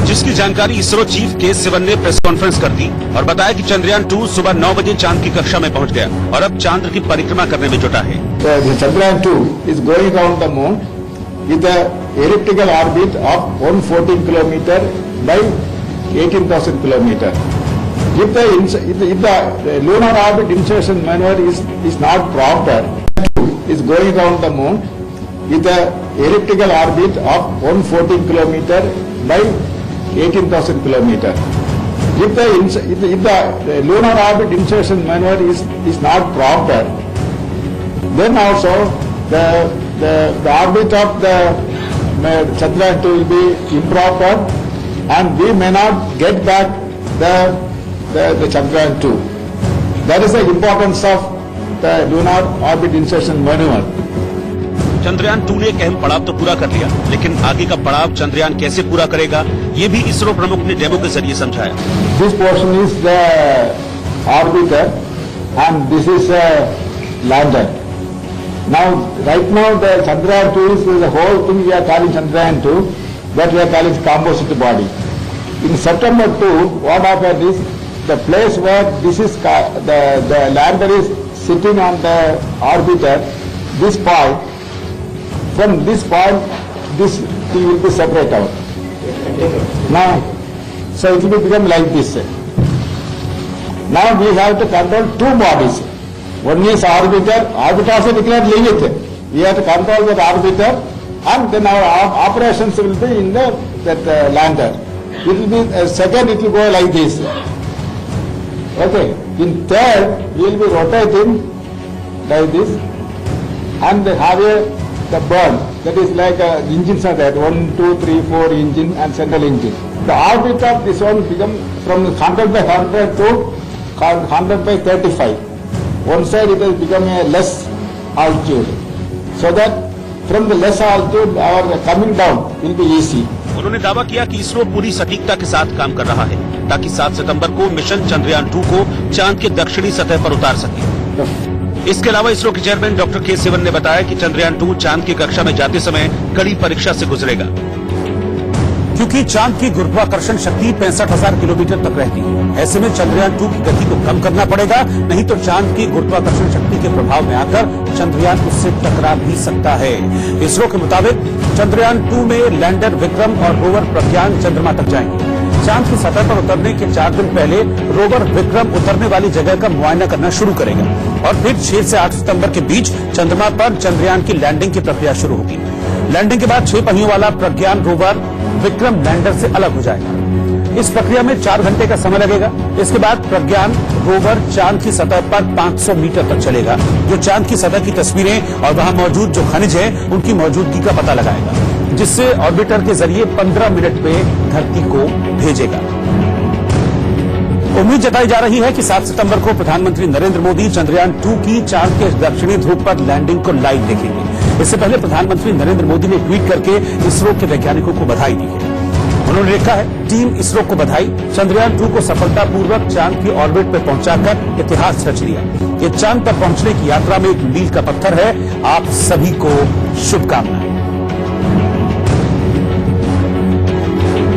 जिसकी जानकारी इसरो चीफ के सिवन ने प्रेस कॉन्फ्रेंस कर दी और बताया कि चंद्रयान 2 सुबह 9 बजे चांद की कक्षा में पहुंच गया और अब चांद की परिक्रमा करने में जुटा है। Chandrayaan 2 is going around the moon with a elliptical orbit of 114 km by 18,000 km. If the lunar orbit insertion maneuver is not proper, is going around the moon with a elliptical orbit of 114 km by 18,000 km. If the lunar orbit insertion maneuver is not proper, then also the orbit of the Chandrayaan 2 will be improper, and we may not get back the Chandrayaan 2. That is the importance of the lunar orbit insertion maneuver. Chandrayaan 2 ने एक अहम पड़ाव तो पूरा कर लिया, लेकिन आगे का पड़ाव चंद्रयान कैसे पूरा करेगा, ये भी इसरो प्रमुख ने डेमो के जरिए समझाया। This portion is the orbiter and this is a lander. Now, right now the Chandrayaan 2 is the whole thing we are calling Chandrayaan 2, that we are calling composite body. In September 2, what happened is the place where the lander is sitting on the orbiter, this point, from this point, this thing will be separate out. Now, so it will become like this. Now we have to control two bodies. One is orbiter. Orbiter also declared leave it. We have to control the orbiter, and then our operations will be in that lander. It will be second. It will go like this. Okay. In third, we will be rotating like this, and have the burn. That is like engines are there. 1, 2, 3, 4 engine and central engine. The orbiter, this one become from 100 by 100 to 100 by 35. One side it has become a less altitude, so that from the less altitude our coming down will be easy. उन्होंने दावा किया कि इसरो पूरी सटीकता के साथ काम कर रहा है ताकि 7 सितंबर को मिशन चंद्रयान 2 को चांद के दक्षिणी सतह पर उतार सके। इसके अलावा इसरो के चेयरमैन डॉक्टर के सिवन ने बताया कि चंद्रयान 2 चांद की कक्षा में जाते समय कड़ी परीक्षा से गुजरेगा, क्योंकि चांद की गुरुत्वाकर्षण शक्ति 65,000 किलोमीटर तक रहती है। ऐसे में चंद्रयान 2 की गति को कम करना पड़ेगा, नहीं तो चांद की गुरुत्वाकर्षण शक्ति के प्रभाव में आकर चंद्रयान उससे टकरा भी सकता है। इसरो के मुताबिक चंद्रयान 2 में लैंडर विक्रम और रोवर प्रज्ञान चंद्रमा तक जाएंगे। चांद की सतह पर उतरने के 4 दिन पहले रोवर विक्रम उतरने वाली जगह का मुआयना करना शुरू करेगा और फिर 6 से 8 सितंबर के बीच चंद्रमा पर चंद्रयान की लैंडिंग की प्रक्रिया शुरू होगी। लैंडिंग के बाद 6 पहियों वाला प्रज्ञान रोवर विक्रम लैंडर से अलग हो जाएगा। इस प्रक्रिया में 4 घंटे का समय लगेगा। इसके बाद प्रज्ञान रोवर चांद की सतह पर 500 मीटर तक चलेगा, जो चांद की सतह की तस्वीरें और वहां मौजूद जो खनिज है उनकी मौजूदगी का पता लगाएगा, जिससे ऑर्बिटर के जरिए 15 मिनट में धरती को भेजेगा। उम्मीद जताई जा रही है कि 7 सितंबर को प्रधानमंत्री नरेंद्र मोदी चंद्रयान 2 की चांद के दक्षिणी ध्रुव पर लैंडिंग को लाइव देखेंगे। इससे पहले प्रधानमंत्री नरेंद्र मोदी ने ट्वीट करके इसरो के वैज्ञानिकों को बधाई दी है। उन्होंने लिखा है, टीम इसरो को बधाई, चंद्रयान 2 को सफलतापूर्वक चांद की ऑर्बिट पर पहुंचाकर इतिहास रच लिया। ये चांद पर पहुंचने की यात्रा में एक मील का पत्थर है। आप सभी को शुभकामनाएं।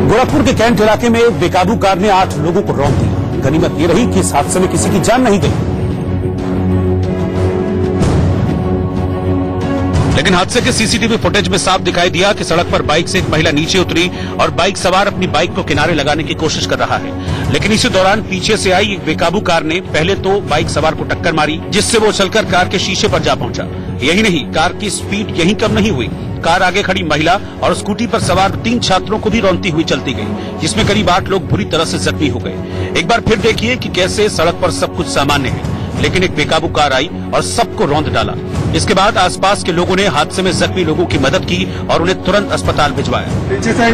गोरखपुर के कैंट इलाके में एक बेकाबू कार ने 8 लोगों को रौंद दिया। गनीमत ये रही कि इस हादसे में किसी की जान नहीं गई, लेकिन हादसे के सीसीटीवी फुटेज में साफ दिखाई दिया कि सड़क पर बाइक से एक महिला नीचे उतरी और बाइक सवार अपनी बाइक को किनारे लगाने की कोशिश कर रहा है, लेकिन इसी दौरान पीछे से आई एक बेकाबू कार ने पहले तो बाइक सवार को टक्कर मारी, जिससे वो चलकर कार के शीशे पर जा पहुंचा। यही नहीं, कार की स्पीड यहीं कम नहीं हुई, कार आगे खड़ी महिला और स्कूटी पर सवार 3 छात्रों को भी रौंदती हुई चलती गई, जिसमें करीब 8 लोग बुरी तरह से जख्मी हो गए। एक बार फिर देखिए कि कैसे सड़क पर सब कुछ सामान्य है, लेकिन एक बेकाबू कार आई और सबको रौंद डाला। इसके बाद आसपास के लोगों ने हादसे में जख्मी लोगों की मदद की और उन्हें तुरंत अस्पताल भिजवाया। पीछे से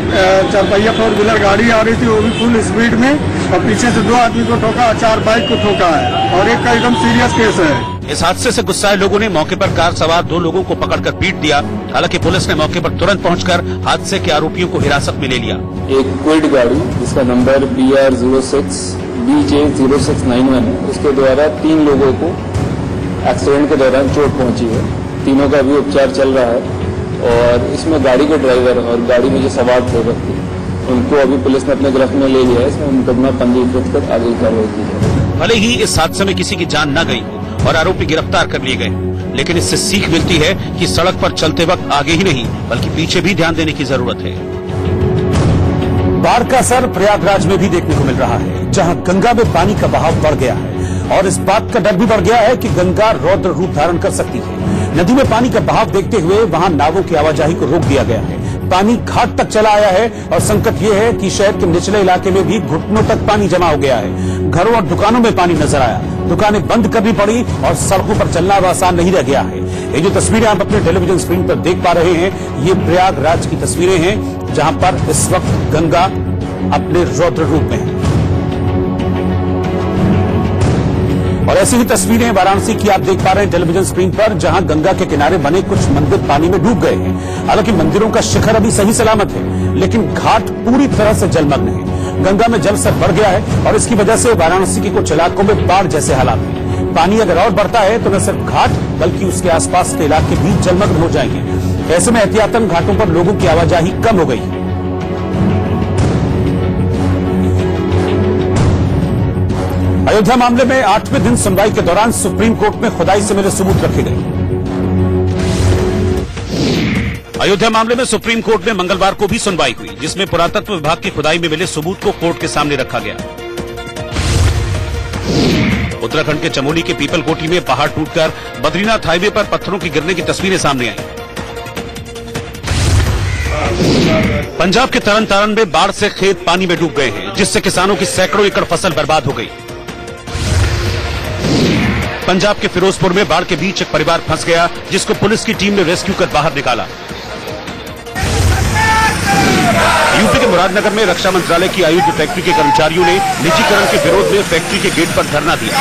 4 पहिया 4 व्हीलर गाड़ी आ रही थी, वो भी फुल स्पीड में, और पीछे से 2 आदमी को ठोका, 4 बाइक को ठोका है और एक का एकदम सीरियस केस है। इस हादसे से गुस्साए लोगों ने मौके पर कार सवार 2 लोगों को पकड़कर पीट दिया। हालांकि पुलिस ने मौके पर तुरंत पहुंचकर हादसे के आरोपियों को हिरासत में ले लिया। एक क्विड गाड़ी जिसका नंबर BR06BJ0691 है, उसके द्वारा 3 लोगों को एक्सीडेंट के दौरान चोट पहुंची है। तीनों का भी उपचार चल रहा है और इसमें गाड़ी के ड्राइवर और गाड़ी में जो सवार थे व्यक्ति, उनको अभी पुलिस ने अपने गिरफ्त में ले लिया है। इसमें मुकदमा पंजीकृत कर आगे कार्रवाई की है। भले ही इस हादसे में किसी की जान न गई और आरोपी गिरफ्तार कर लिए गए, लेकिन इससे सीख मिलती है कि सड़क पर चलते वक्त आगे ही नहीं बल्कि पीछे भी ध्यान देने की जरूरत है। बाढ़ का असर प्रयागराज में भी देखने को मिल रहा है, जहां गंगा में पानी का बहाव बढ़ गया है और इस बात का डर भी बढ़ गया है कि गंगा रौद्र रूप धारण कर सकती है। नदी में पानी का बहाव देखते हुए वहां नावों की आवाजाही को रोक दिया गया है। पानी घाट तक चला आया है और संकट ये है कि शहर के निचले इलाके में भी घुटनों तक पानी जमा हो गया है। घरों और दुकानों में पानी नजर आया, दुकानें बंद करनी पड़ी और सड़कों पर चलना अब आसान नहीं रह गया है। ये जो तस्वीरें आप अपने टेलीविजन स्क्रीन पर देख पा रहे हैं, ये प्रयागराज की तस्वीरें हैं, जहां पर इस वक्त गंगा अपने रौद्र रूप में है। और ऐसी ही तस्वीरें वाराणसी की आप देख पा रहे हैं टेलीविजन स्क्रीन पर, जहां गंगा के किनारे बने कुछ मंदिर पानी में डूब गए हैं। हालांकि मंदिरों का शिखर अभी सही सलामत है, लेकिन घाट पूरी तरह से जलमग्न है। गंगा में जल स्तर बढ़ गया है और इसकी वजह से वाराणसी के कुछ इलाकों में बाढ़ जैसे हालात हैं। पानी अगर और बढ़ता है तो न सिर्फ घाट बल्कि उसके आसपास के इलाके भी जलमग्न हो जाएंगे। ऐसे में एहतियातन घाटों पर लोगों की आवाजाही कम हो गई है। अयोध्या मामले में 8वें दिन सुनवाई के दौरान सुप्रीम कोर्ट में खुदाई से मिले सबूत रखे गए। अयोध्या मामले में सुप्रीम कोर्ट में मंगलवार को भी सुनवाई हुई, जिसमें पुरातत्व विभाग की खुदाई में मिले सबूत को कोर्ट के सामने रखा गया। उत्तराखंड के चमोली के पीपल कोटी में पहाड़ टूटकर बद्रीनाथ हाईवे पर पत्थरों की गिरने की तस्वीरें सामने आई। पंजाब के तरन तारण में बाढ़ से खेत पानी में डूब गए हैं, जिससे किसानों की सैकड़ों एकड़ फसल बर्बाद हो गई। पंजाब के फिरोजपुर में बाढ़ के बीच एक परिवार फंस गया, जिसको पुलिस की टीम ने रेस्क्यू कर बाहर निकाला। यूपी के मुरादनगर में रक्षा मंत्रालय की आयुध फैक्ट्री के कर्मचारियों ने निजीकरण के विरोध में फैक्ट्री के गेट पर धरना दिया।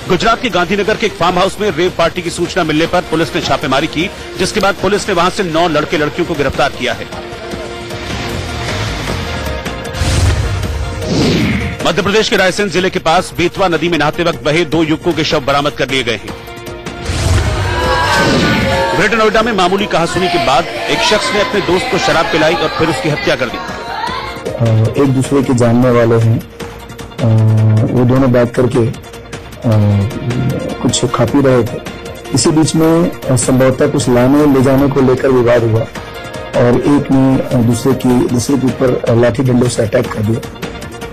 गुजरात के गांधीनगर के एक फार्म हाउस में रेव पार्टी की सूचना मिलने पर पुलिस ने छापेमारी की, जिसके बाद पुलिस ने वहां से 9 लड़के लड़कियों को गिरफ्तार किया है। मध्य प्रदेश के रायसेन जिले के पास बेतवा नदी में नहाते वक्त बहे 2 युवकों के शव बरामद कर लिए गए हैं। ग्रेटर नोएडा में मामूली कहासुनी के बाद एक शख्स ने अपने दोस्त को शराब पिलाई और फिर उसकी हत्या कर दी। एक दूसरे के जानने वाले हैं, वो दोनों बैठ करके कुछ खा पी रहे थे। इसी बीच में संभवतः कुछ लाने ले जाने को लेकर विवाद हुआ और एक ने दूसरे के ऊपर लाठी डंडों से अटैक कर दिया।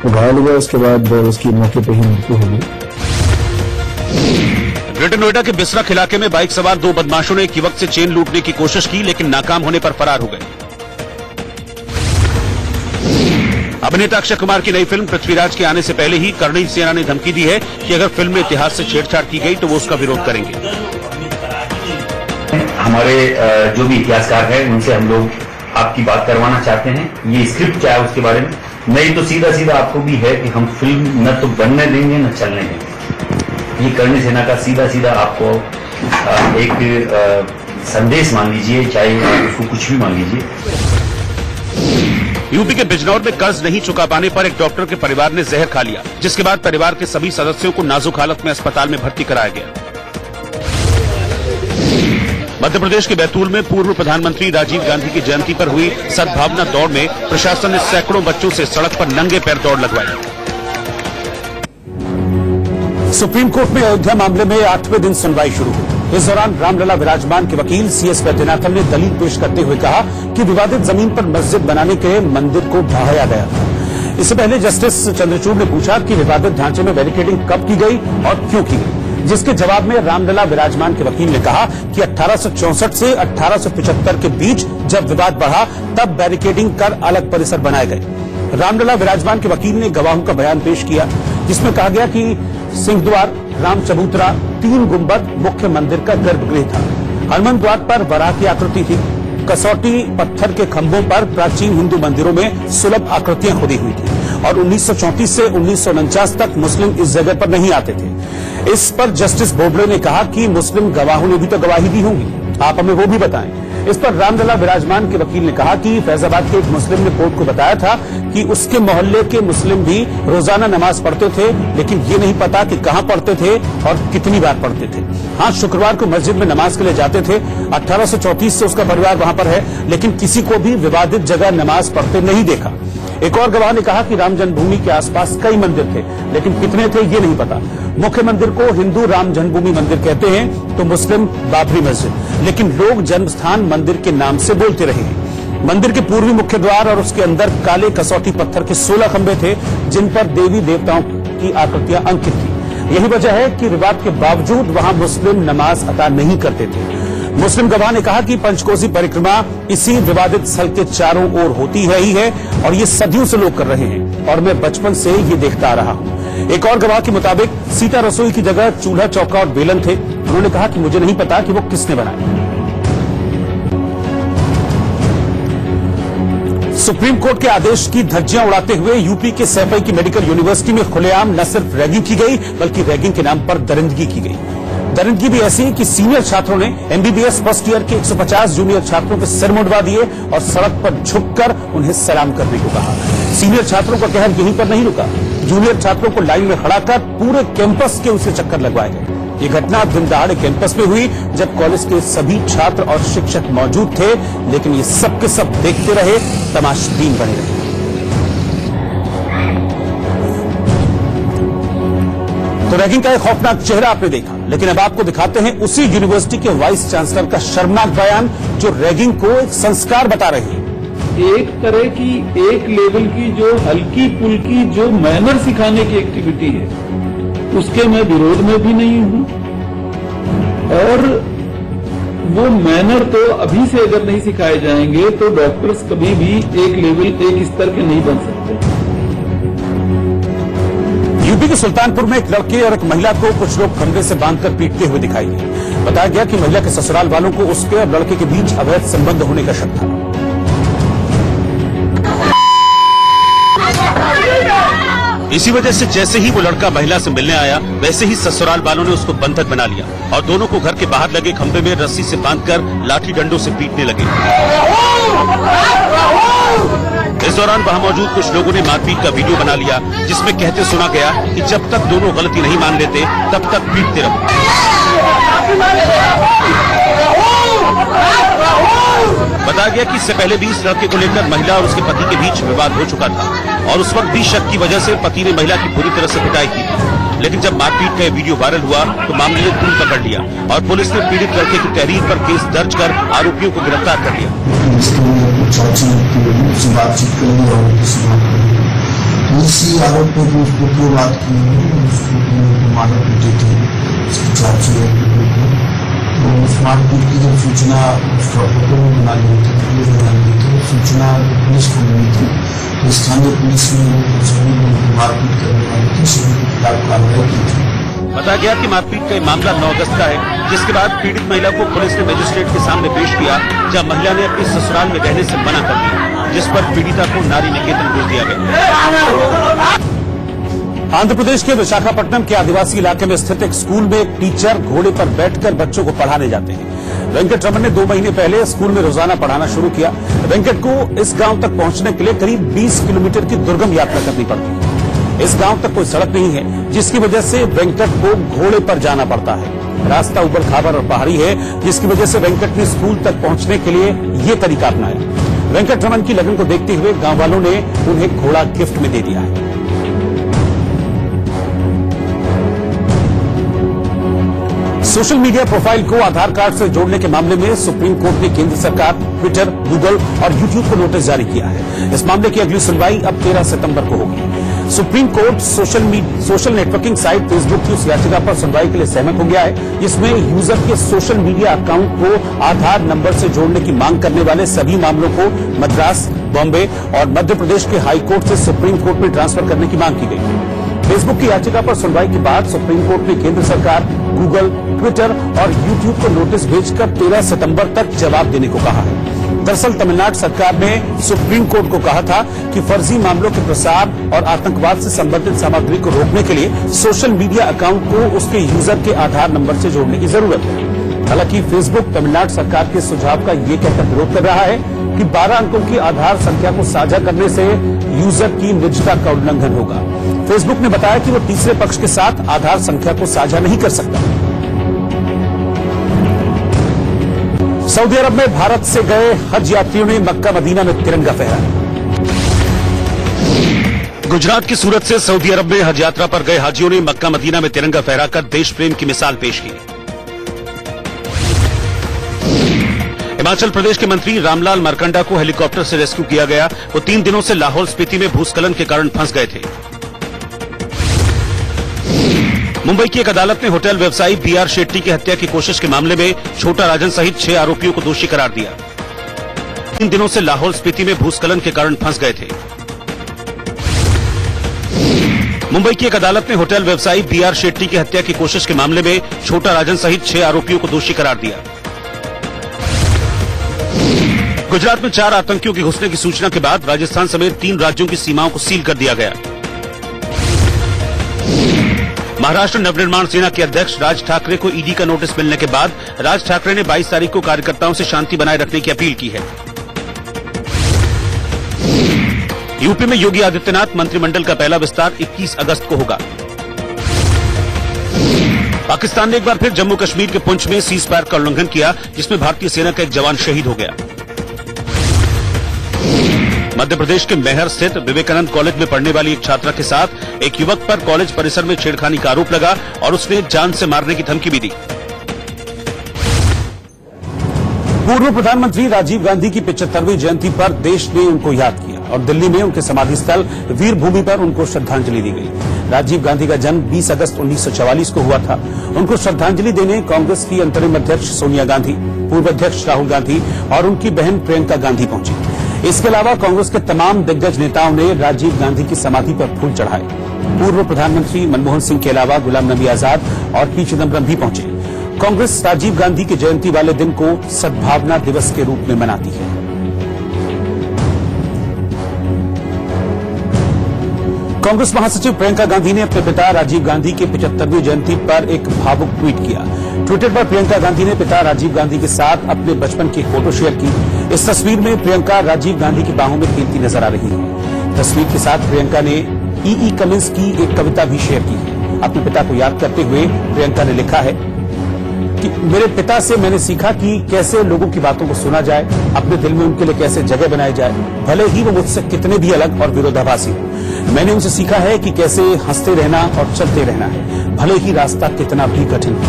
वो घायल हुआ, उसके बाद उसकी मौके पर ही मृत्यु हो गई। ग्रेटर नोएडा के बिसरख इलाके में बाइक सवार 2 बदमाशों ने एक युवक से चेन लूटने की कोशिश की, लेकिन नाकाम होने पर फरार हो गए। अभिनेता अक्षय कुमार की नई फिल्म पृथ्वीराज के आने से पहले ही कर्नल सेना ने धमकी दी है कि अगर फिल्म में इतिहास से छेड़छाड़ की गई तो वो उसका विरोध करेंगे। हमारे जो भी इतिहासकार हैं उनसे हम लोग आपकी बात करवाना चाहते हैं। ये स्क्रिप्ट क्या है उसके बारे में नहीं, तो सीधा सीधा आपको भी है कि हम फिल्म न तो बनने देंगे न चलने देंगे। ये कर्नल सेना का सीधा सीधा आपको एक संदेश मान लीजिए, चाहे उसको कुछ भी मान लीजिए। यूपी के बिजनौर में कर्ज नहीं चुका पाने पर एक डॉक्टर के परिवार ने जहर खा लिया, जिसके बाद परिवार के सभी सदस्यों को नाजुक हालत में अस्पताल में भर्ती कराया गया। मध्य प्रदेश के बैतूल में पूर्व प्रधानमंत्री राजीव गांधी की जयंती पर हुई सद्भावना दौड़ में प्रशासन ने सैकड़ों बच्चों से सड़क पर नंगे पैर दौड़ लगवाई। सुप्रीम कोर्ट में अयोध्या मामले में 8वें दिन सुनवाई शुरू हुई। इस दौरान रामलला विराजमान के वकील CS वैद्यनाथन ने दलील पेश करते हुए कहा कि विवादित जमीन पर मस्जिद बनाने के मंदिर को ढहाया गया था। इससे पहले जस्टिस चंद्रचूड़ ने पूछा कि विवादित ढांचे में बैरिकेडिंग कब की गई और क्यों की गई, जिसके जवाब में रामलला विराजमान के वकील ने कहा कि 1864 से 1875 के बीच जब विवाद बढ़ा तब बैरिकेडिंग कर अलग परिसर बनाए गए। रामलला विराजमान के वकील ने गवाहों का बयान पेश किया, जिसमें कहा गया कि सिंहद्वार, राम चबूतरा, 3 गुंबद मुख्य मंदिर का गर्भगृह था। हनुमान द्वार पर वराह की आकृति थी। कसौटी पत्थर के खंभों पर प्राचीन हिंदू मंदिरों में सुलभ आकृतियां खुदी हुई थी और 1934 से 1949 तक मुस्लिम इस जगह पर नहीं आते थे। इस पर जस्टिस बोबड़े ने कहा कि मुस्लिम गवाहों ने भी तो गवाही दी होंगी, आप हमें वो भी बताएं। इस पर रामलला विराजमान के वकील ने कहा कि फैजाबाद के एक मुस्लिम ने कोर्ट को बताया था कि उसके मोहल्ले के मुस्लिम भी रोजाना नमाज पढ़ते थे, लेकिन ये नहीं पता कि कहां पढ़ते थे और कितनी बार पढ़ते थे। हाँ, शुक्रवार को मस्जिद में नमाज के लिए जाते थे। 1834 से उसका परिवार वहां पर है, लेकिन किसी को भी विवादित जगह नमाज पढ़ते नहीं देखा। एक और गवाह ने कहा कि राम जन्मभूमि के आसपास कई मंदिर थे, लेकिन कितने थे ये नहीं पता। मुख्य मंदिर को हिंदू राम जन्मभूमि मंदिर कहते हैं तो मुस्लिम बाबरी मस्जिद, लेकिन लोग जन्मस्थान मंदिर के नाम से बोलते रहे हैं। मंदिर के पूर्वी मुख्य द्वार और उसके अंदर काले कसौटी पत्थर के 16 खंभे थे, जिन पर देवी देवताओं की आकृतियां अंकित थी। यही वजह है कि विवाद के बावजूद वहां मुस्लिम नमाज अदा नहीं करते थे। मुस्लिम गवाह ने कहा कि पंचकोसी परिक्रमा इसी विवादित स्थल के चारों ओर होती है ही है और ये सदियों से लोग कर रहे हैं और मैं बचपन से ये देखता आ रहा हूं। एक और गवाह के मुताबिक सीता रसोई की जगह चूल्हा, चौका और बेलन थे। उन्होंने कहा कि मुझे नहीं पता कि वो किसने बनाए। सुप्रीम कोर्ट के आदेश की धज्जियां उड़ाते हुए यूपी के सैफई की मेडिकल यूनिवर्सिटी में खुलेआम न सिर्फ रैगिंग की गई, बल्कि रैगिंग के नाम पर दरिंदगी की गई। दरिंदगी भी ऐसी कि सीनियर छात्रों ने MBBS फर्स्ट ईयर के 150 जूनियर छात्रों के सिर मुंडवा दिए और सड़क पर झुककर उन्हें सलाम करने को कहा। सीनियर छात्रों का कहर यहीं पर नहीं रुका, जूनियर छात्रों को लाइन में खड़ा कर पूरे कैंपस के उसे चक्कर लगवाए गए। ये घटना दिन दहाड़े कैंपस में हुई जब कॉलेज के सभी छात्र और शिक्षक मौजूद थे, लेकिन ये सब के सब देखते रहे, तमाशबीन बने रहे। तो रैगिंग का एक खौफनाक चेहरा आपने देखा, लेकिन अब आपको दिखाते हैं उसी यूनिवर्सिटी के वाइस चांसलर का शर्मनाक बयान जो रैगिंग को एक संस्कार बता रही है। एक तरह की एक लेवल की जो हल्की पुल्की जो मैनर सिखाने की एक्टिविटी है, उसके मैं विरोध में भी नहीं हूं, और वो मैनर तो अभी से अगर नहीं सिखाए जाएंगे तो डॉक्टर्स कभी भी एक लेवल एक स्तर के नहीं बन सकते। यूपी के सुल्तानपुर में एक लड़के और एक महिला को कुछ लोग खंभे से बांधकर पीटते हुए दिखाई दिए। बताया गया कि महिला के ससुराल वालों को उसके और लड़के के बीच अवैध संबंध होने का शक था। इसी वजह से जैसे ही वो लड़का महिला से मिलने आया, वैसे ही ससुराल वालों ने उसको बंधक बना लिया और दोनों को घर के बाहर लगे खंभे में रस्सी से बांधकर लाठी डंडों से पीटने लगे। इस दौरान वहां मौजूद कुछ लोगों ने मारपीट का वीडियो बना लिया, जिसमें कहते सुना गया कि जब तक दोनों गलती नहीं मान लेते तब तक पीटते रहो। बताया गया कि इससे पहले भी इस लड़के को लेकर महिला और उसके पति के बीच विवाद हो चुका था और उस वक्त भी शक की वजह से पति ने महिला की बुरी तरह से पिटाई की थी। लेकिन जब मारपीट का वीडियो वायरल हुआ तो मामले ने तूल पकड़ लिया और पुलिस ने पीड़ित लड़के की तहरीर पर केस दर्ज कर आरोपियों को गिरफ्तार कर लिया। बातचीत करेंगे और इसी आरोप पे उसको क्यों बात की, उसको मारा पीटे थे उसकी चाची तो उस मारपीट की जब सूचना उसका फोटो में बना ली थी, वीडियो बना ली थी, सूचना पुलिस को मिली थी, स्थानीय पुलिस ने सभी लोग मारपीट करने वाले थे, सभी के खिलाफ कार्रवाई की थी। बताया गया कि मारपीट का मामला 9 अगस्त का है, जिसके बाद पीड़ित महिला को पुलिस ने मजिस्ट्रेट के सामने पेश किया, जहां महिला ने अपने ससुराल में रहने से मना कर दिया, जिस पर पीड़िता को नारी निकेतन भेज दिया गया। आंध्र प्रदेश के विशाखापट्टनम के आदिवासी इलाके में स्थित एक स्कूल में एक टीचर घोड़े पर बैठकर बच्चों को पढ़ाने जाते हैं। वेंकट रमन ने 2 महीने पहले स्कूल में रोजाना पढ़ाना शुरू किया। वेंकट को इस गांव तक पहुंचने के लिए करीब 20 किलोमीटर की दुर्गम यात्रा करनी पड़ती है। इस गांव तक कोई सड़क नहीं है, जिसकी वजह से वेंकट को घोड़े पर जाना पड़ता है। रास्ता ऊबड़ खाबड़ और पहाड़ी है, जिसकी वजह से वेंकट ने स्कूल तक पहुंचने के लिए ये तरीका अपनाया। वेंकट रमन की लगन को देखते हुए गांव वालों ने उन्हें घोड़ा गिफ्ट में दे दिया है। सोशल मीडिया प्रोफाइल को आधार कार्ड से जोड़ने के मामले में सुप्रीम कोर्ट ने केंद्र सरकार, ट्विटर, गूगल और यूट्यूब को नोटिस जारी किया है। इस मामले की अगली सुनवाई अब 13 सितंबर को होगी। Supreme court social networking site Facebook की उस याचिका पर सुनवाई के लिए सहमत हो गया है, जिसमें यूजर के सोशल मीडिया अकाउंट को आधार नंबर से जोड़ने की मांग करने वाले सभी मामलों को मद्रास, बॉम्बे और मध्य प्रदेश के हाई कोर्ट से सुप्रीम कोर्ट में ट्रांसफर करने की मांग की गई। फेसबुक की याचिका पर सुनवाई के बाद सुप्रीम कोर्ट ने केंद्र सरकार, गूगल, ट्विटर और यूट्यूब को नोटिस भेजकर 13 सितंबर तक जवाब देने को कहा है। दरअसल तमिलनाडु सरकार ने सुप्रीम कोर्ट को कहा था कि फर्जी मामलों के प्रसार और आतंकवाद से संबंधित सामग्री को रोकने के लिए सोशल मीडिया अकाउंट को उसके यूजर के आधार नंबर से जोड़ने की जरूरत है। हालांकि फेसबुक तमिलनाडु सरकार के सुझाव का ये कहकर विरोध कर रहा है कि 12 अंकों की आधार संख्या को साझा करने से यूजर की निजता का उल्लंघन होगा। फेसबुक ने बताया कि वो तीसरे पक्ष के साथ आधार संख्या को साझा नहीं कर सकता। सऊदी अरब में भारत से गए हज यात्रियों ने मक्का मदीना में तिरंगा फहराया। गुजरात की सूरत से सऊदी अरब में हज यात्रा पर गए हाजियों ने मक्का मदीना में तिरंगा फहराकर देश प्रेम की मिसाल पेश की। हिमाचल प्रदेश के मंत्री रामलाल मारकंडा को हेलीकॉप्टर से रेस्क्यू किया गया। वो 3 दिनों से लाहौल स्पीति में भूस्खलन के कारण फंस गए थे। मुंबई की एक अदालत ने होटल व्यवसायी बीआर शेट्टी की हत्या की कोशिश के मामले में छोटा राजन सहित 6 आरोपियों को दोषी करार दिया। 3 दिनों से लाहौल स्पीति में भूस्खलन के कारण फंस गए थे। मुंबई की एक अदालत ने होटल व्यवसायी बीआर शेट्टी की हत्या की कोशिश के मामले में छोटा राजन सहित 6 आरोपियों को दोषी करार दिया। गुजरात में 4 आतंकियों के घुसने की सूचना के बाद राजस्थान समेत 3 राज्यों की सीमाओं को सील कर दिया गया। महाराष्ट्र नवनिर्माण सेना के अध्यक्ष राज ठाकरे को ईडी का नोटिस मिलने के बाद राज ठाकरे ने 22 तारीख को कार्यकर्ताओं से शांति बनाए रखने की अपील की है। यूपी में योगी आदित्यनाथ मंत्रिमंडल का पहला विस्तार 21 अगस्त को होगा। पाकिस्तान ने एक बार फिर जम्मू कश्मीर के पुंछ में सीज फायर का उल्लंघन किया, जिसमें भारतीय सेना का एक जवान शहीद हो गया। मध्य प्रदेश के मैहर स्थित विवेकानंद कॉलेज में पढ़ने वाली एक छात्रा के साथ एक युवक पर कॉलेज परिसर में छेड़खानी का आरोप लगा और उसने जान से मारने की धमकी भी दी। पूर्व प्रधानमंत्री राजीव गांधी की 75वीं जयंती पर देश ने उनको याद किया और दिल्ली में उनके समाधि स्थल वीर भूमि पर उनको श्रद्धांजलि दी गई। राजीव गांधी का जन्म 20 अगस्त 1944 को हुआ था। उनको श्रद्धांजलि देने कांग्रेस की अंतरिम अध्यक्ष सोनिया गांधी, पूर्व अध्यक्ष राहुल गांधी और उनकी बहन प्रियंका गांधी पहुंची। इसके अलावा कांग्रेस के तमाम दिग्गज नेताओं ने राजीव गांधी की समाधि पर फूल चढ़ाए। पूर्व प्रधानमंत्री मनमोहन सिंह के अलावा गुलाम नबी आजाद और पी चिदम्बरम भी पहुंचे। कांग्रेस राजीव गांधी की जयंती वाले दिन को सद्भावना दिवस के रूप में मनाती है। कांग्रेस महासचिव प्रियंका गांधी ने अपने पिता राजीव गांधी की 75वीं जयंती पर एक भावुक ट्वीट किया। ट्विटर पर प्रियंका गांधी ने पिता राजीव गांधी के साथ अपने बचपन की फोटो शेयर की। इस तस्वीर में प्रियंका राजीव गांधी की बाहों में खेलती नजर आ रही है। तस्वीर के साथ प्रियंका ने ई कमिंस की एक कविता भी शेयर की है। अपने पिता को याद करते हुए प्रियंका ने लिखा है कि मेरे पिता से मैंने सीखा कि कैसे लोगों की बातों को सुना जाए, अपने दिल में उनके लिए कैसे जगह बनाई जाए, भले ही वो मुझसे कितने भी अलग और विरोधाभासी हो। मैंने उनसे सीखा है कि कैसे हंसते रहना और चलते रहना है, भले ही रास्ता कितना भी कठिन हो।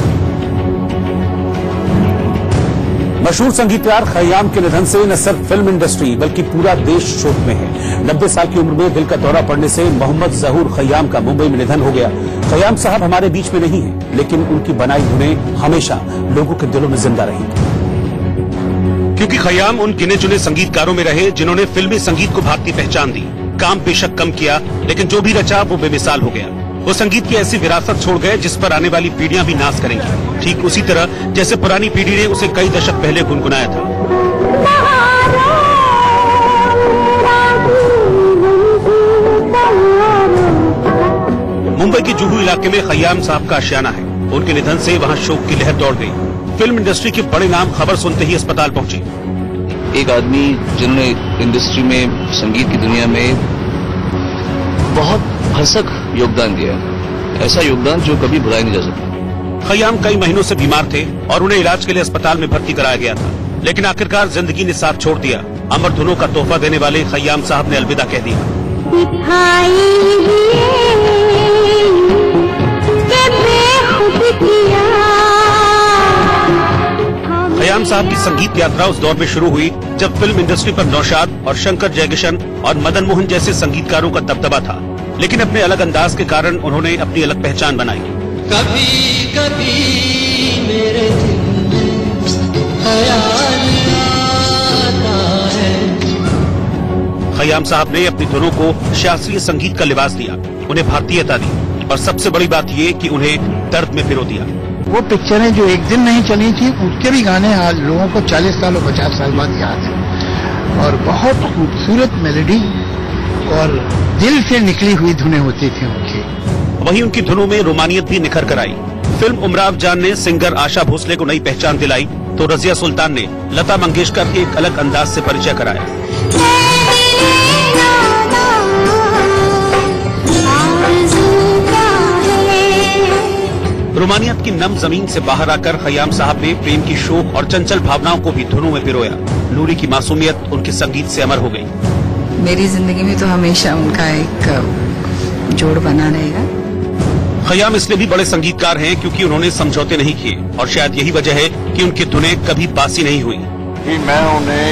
मशहूर संगीतकार खयाम के निधन से न सिर्फ फिल्म इंडस्ट्री बल्कि पूरा देश शोक में है। 90 साल की उम्र में दिल का दौरा पड़ने से मोहम्मद जहूर खयाम का मुंबई में निधन हो गया। खयाम साहब हमारे बीच में नहीं है, लेकिन उनकी बनाई धुनें हमेशा लोगों के दिलों में जिंदा रहेंगी। क्योंकि खयाम उन गिने चुने संगीतकारों में रहे जिन्होंने फिल्मी संगीत को भारतीय पहचान दी। काम बेशक कम किया, लेकिन जो भी रचा वो बेमिसाल हो गया। वो संगीत की ऐसी विरासत छोड़ गए जिस पर आने वाली पीढ़ियां भी नाज करेंगी, ठीक उसी तरह जैसे पुरानी पीढ़ी ने उसे कई दशक पहले गुनगुनाया था। मुंबई के जुहू इलाके में खयाम साहब का आशियाना है। उनके निधन से वहां शोक की लहर दौड़ गई। फिल्म इंडस्ट्री के बड़े नाम खबर सुनते ही अस्पताल पहुंचे। एक आदमी जिन्होंने इंडस्ट्री में, संगीत की दुनिया में बहुत भरसक योगदान दिया, ऐसा योगदान जो कभी भुलाया नहीं जा सकता। खयाम कई महीनों से बीमार थे और उन्हें इलाज के लिए अस्पताल में भर्ती कराया गया था, लेकिन आखिरकार जिंदगी ने साथ छोड़ दिया। अमर धुनों का तोहफा देने वाले खयाम साहब ने अलविदा कह दिया। खयाम साहब की संगीत यात्रा उस दौर में शुरू हुई जब फिल्म इंडस्ट्री पर नौशाद और शंकर जयकिशन और मदन मोहन जैसे संगीतकारों का दबदबा था, लेकिन अपने अलग अंदाज के कारण उन्होंने अपनी अलग पहचान बनाई। कभी कभी मेरे दिल में ख्याल आता है। खयाम साहब ने अपनी धुनों को शास्त्रीय संगीत का लिबास दिया, उन्हें भारतीयता दी और सबसे बड़ी बात ये कि उन्हें दर्द में पिरो दिया। वो पिक्चरें जो एक दिन नहीं चली थी, उसके भी गाने आज लोगों को 40 साल और 50 साल बाद याद है। और बहुत खूबसूरत मेलोडी और दिल से निकली हुई धुनें होती थी उनकी। वहीं उनकी धुनों में रोमानियत भी निखर कर आई। फिल्म उमराव जान ने सिंगर आशा भोसले को नई पहचान दिलाई, तो रजिया सुल्तान ने लता मंगेशकर के एक अलग अंदाज से परिचय कराया। रोमानियत की नम जमीन से बाहर आकर खयाम साहब ने प्रेम की शोक और चंचल भावनाओं को भी धुनों में पिरोया। नूरी की मासूमियत उनके संगीत से अमर हो गई। मेरी जिंदगी में तो हमेशा उनका एक जोड़ बना रहेगा। खयाम इसलिए भी बड़े संगीतकार हैं क्योंकि उन्होंने समझौते नहीं किए और शायद यही वजह है कि उनकी धुनें कभी बासी नहीं हुई। मैं उन्हें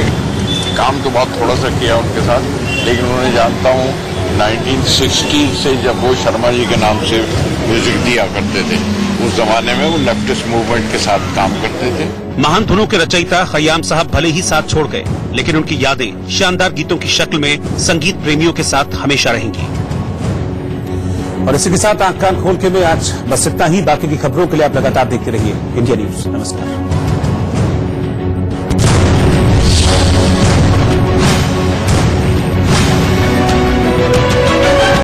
काम तो बहुत थोड़ा सा किया उनके साथ, लेकिन उन्हें जानता हूँ 1960 से जब वो शर्मा जी के नाम से म्यूजिक दिया करते थे, उस जमाने में वो लेफ्टिस्ट मूवमेंट के साथ काम करते थे। महान धुनों के रचयिता खयाम साहब भले ही साथ छोड़ गए, लेकिन उनकी यादें शानदार गीतों की शक्ल में संगीत प्रेमियों के साथ हमेशा रहेंगी। और इसी के साथ आंख कान खोल के में आज बस इतना ही। बाकी की खबरों के लिए आप लगातार देखते रहिए इंडिया न्यूज। नमस्कार।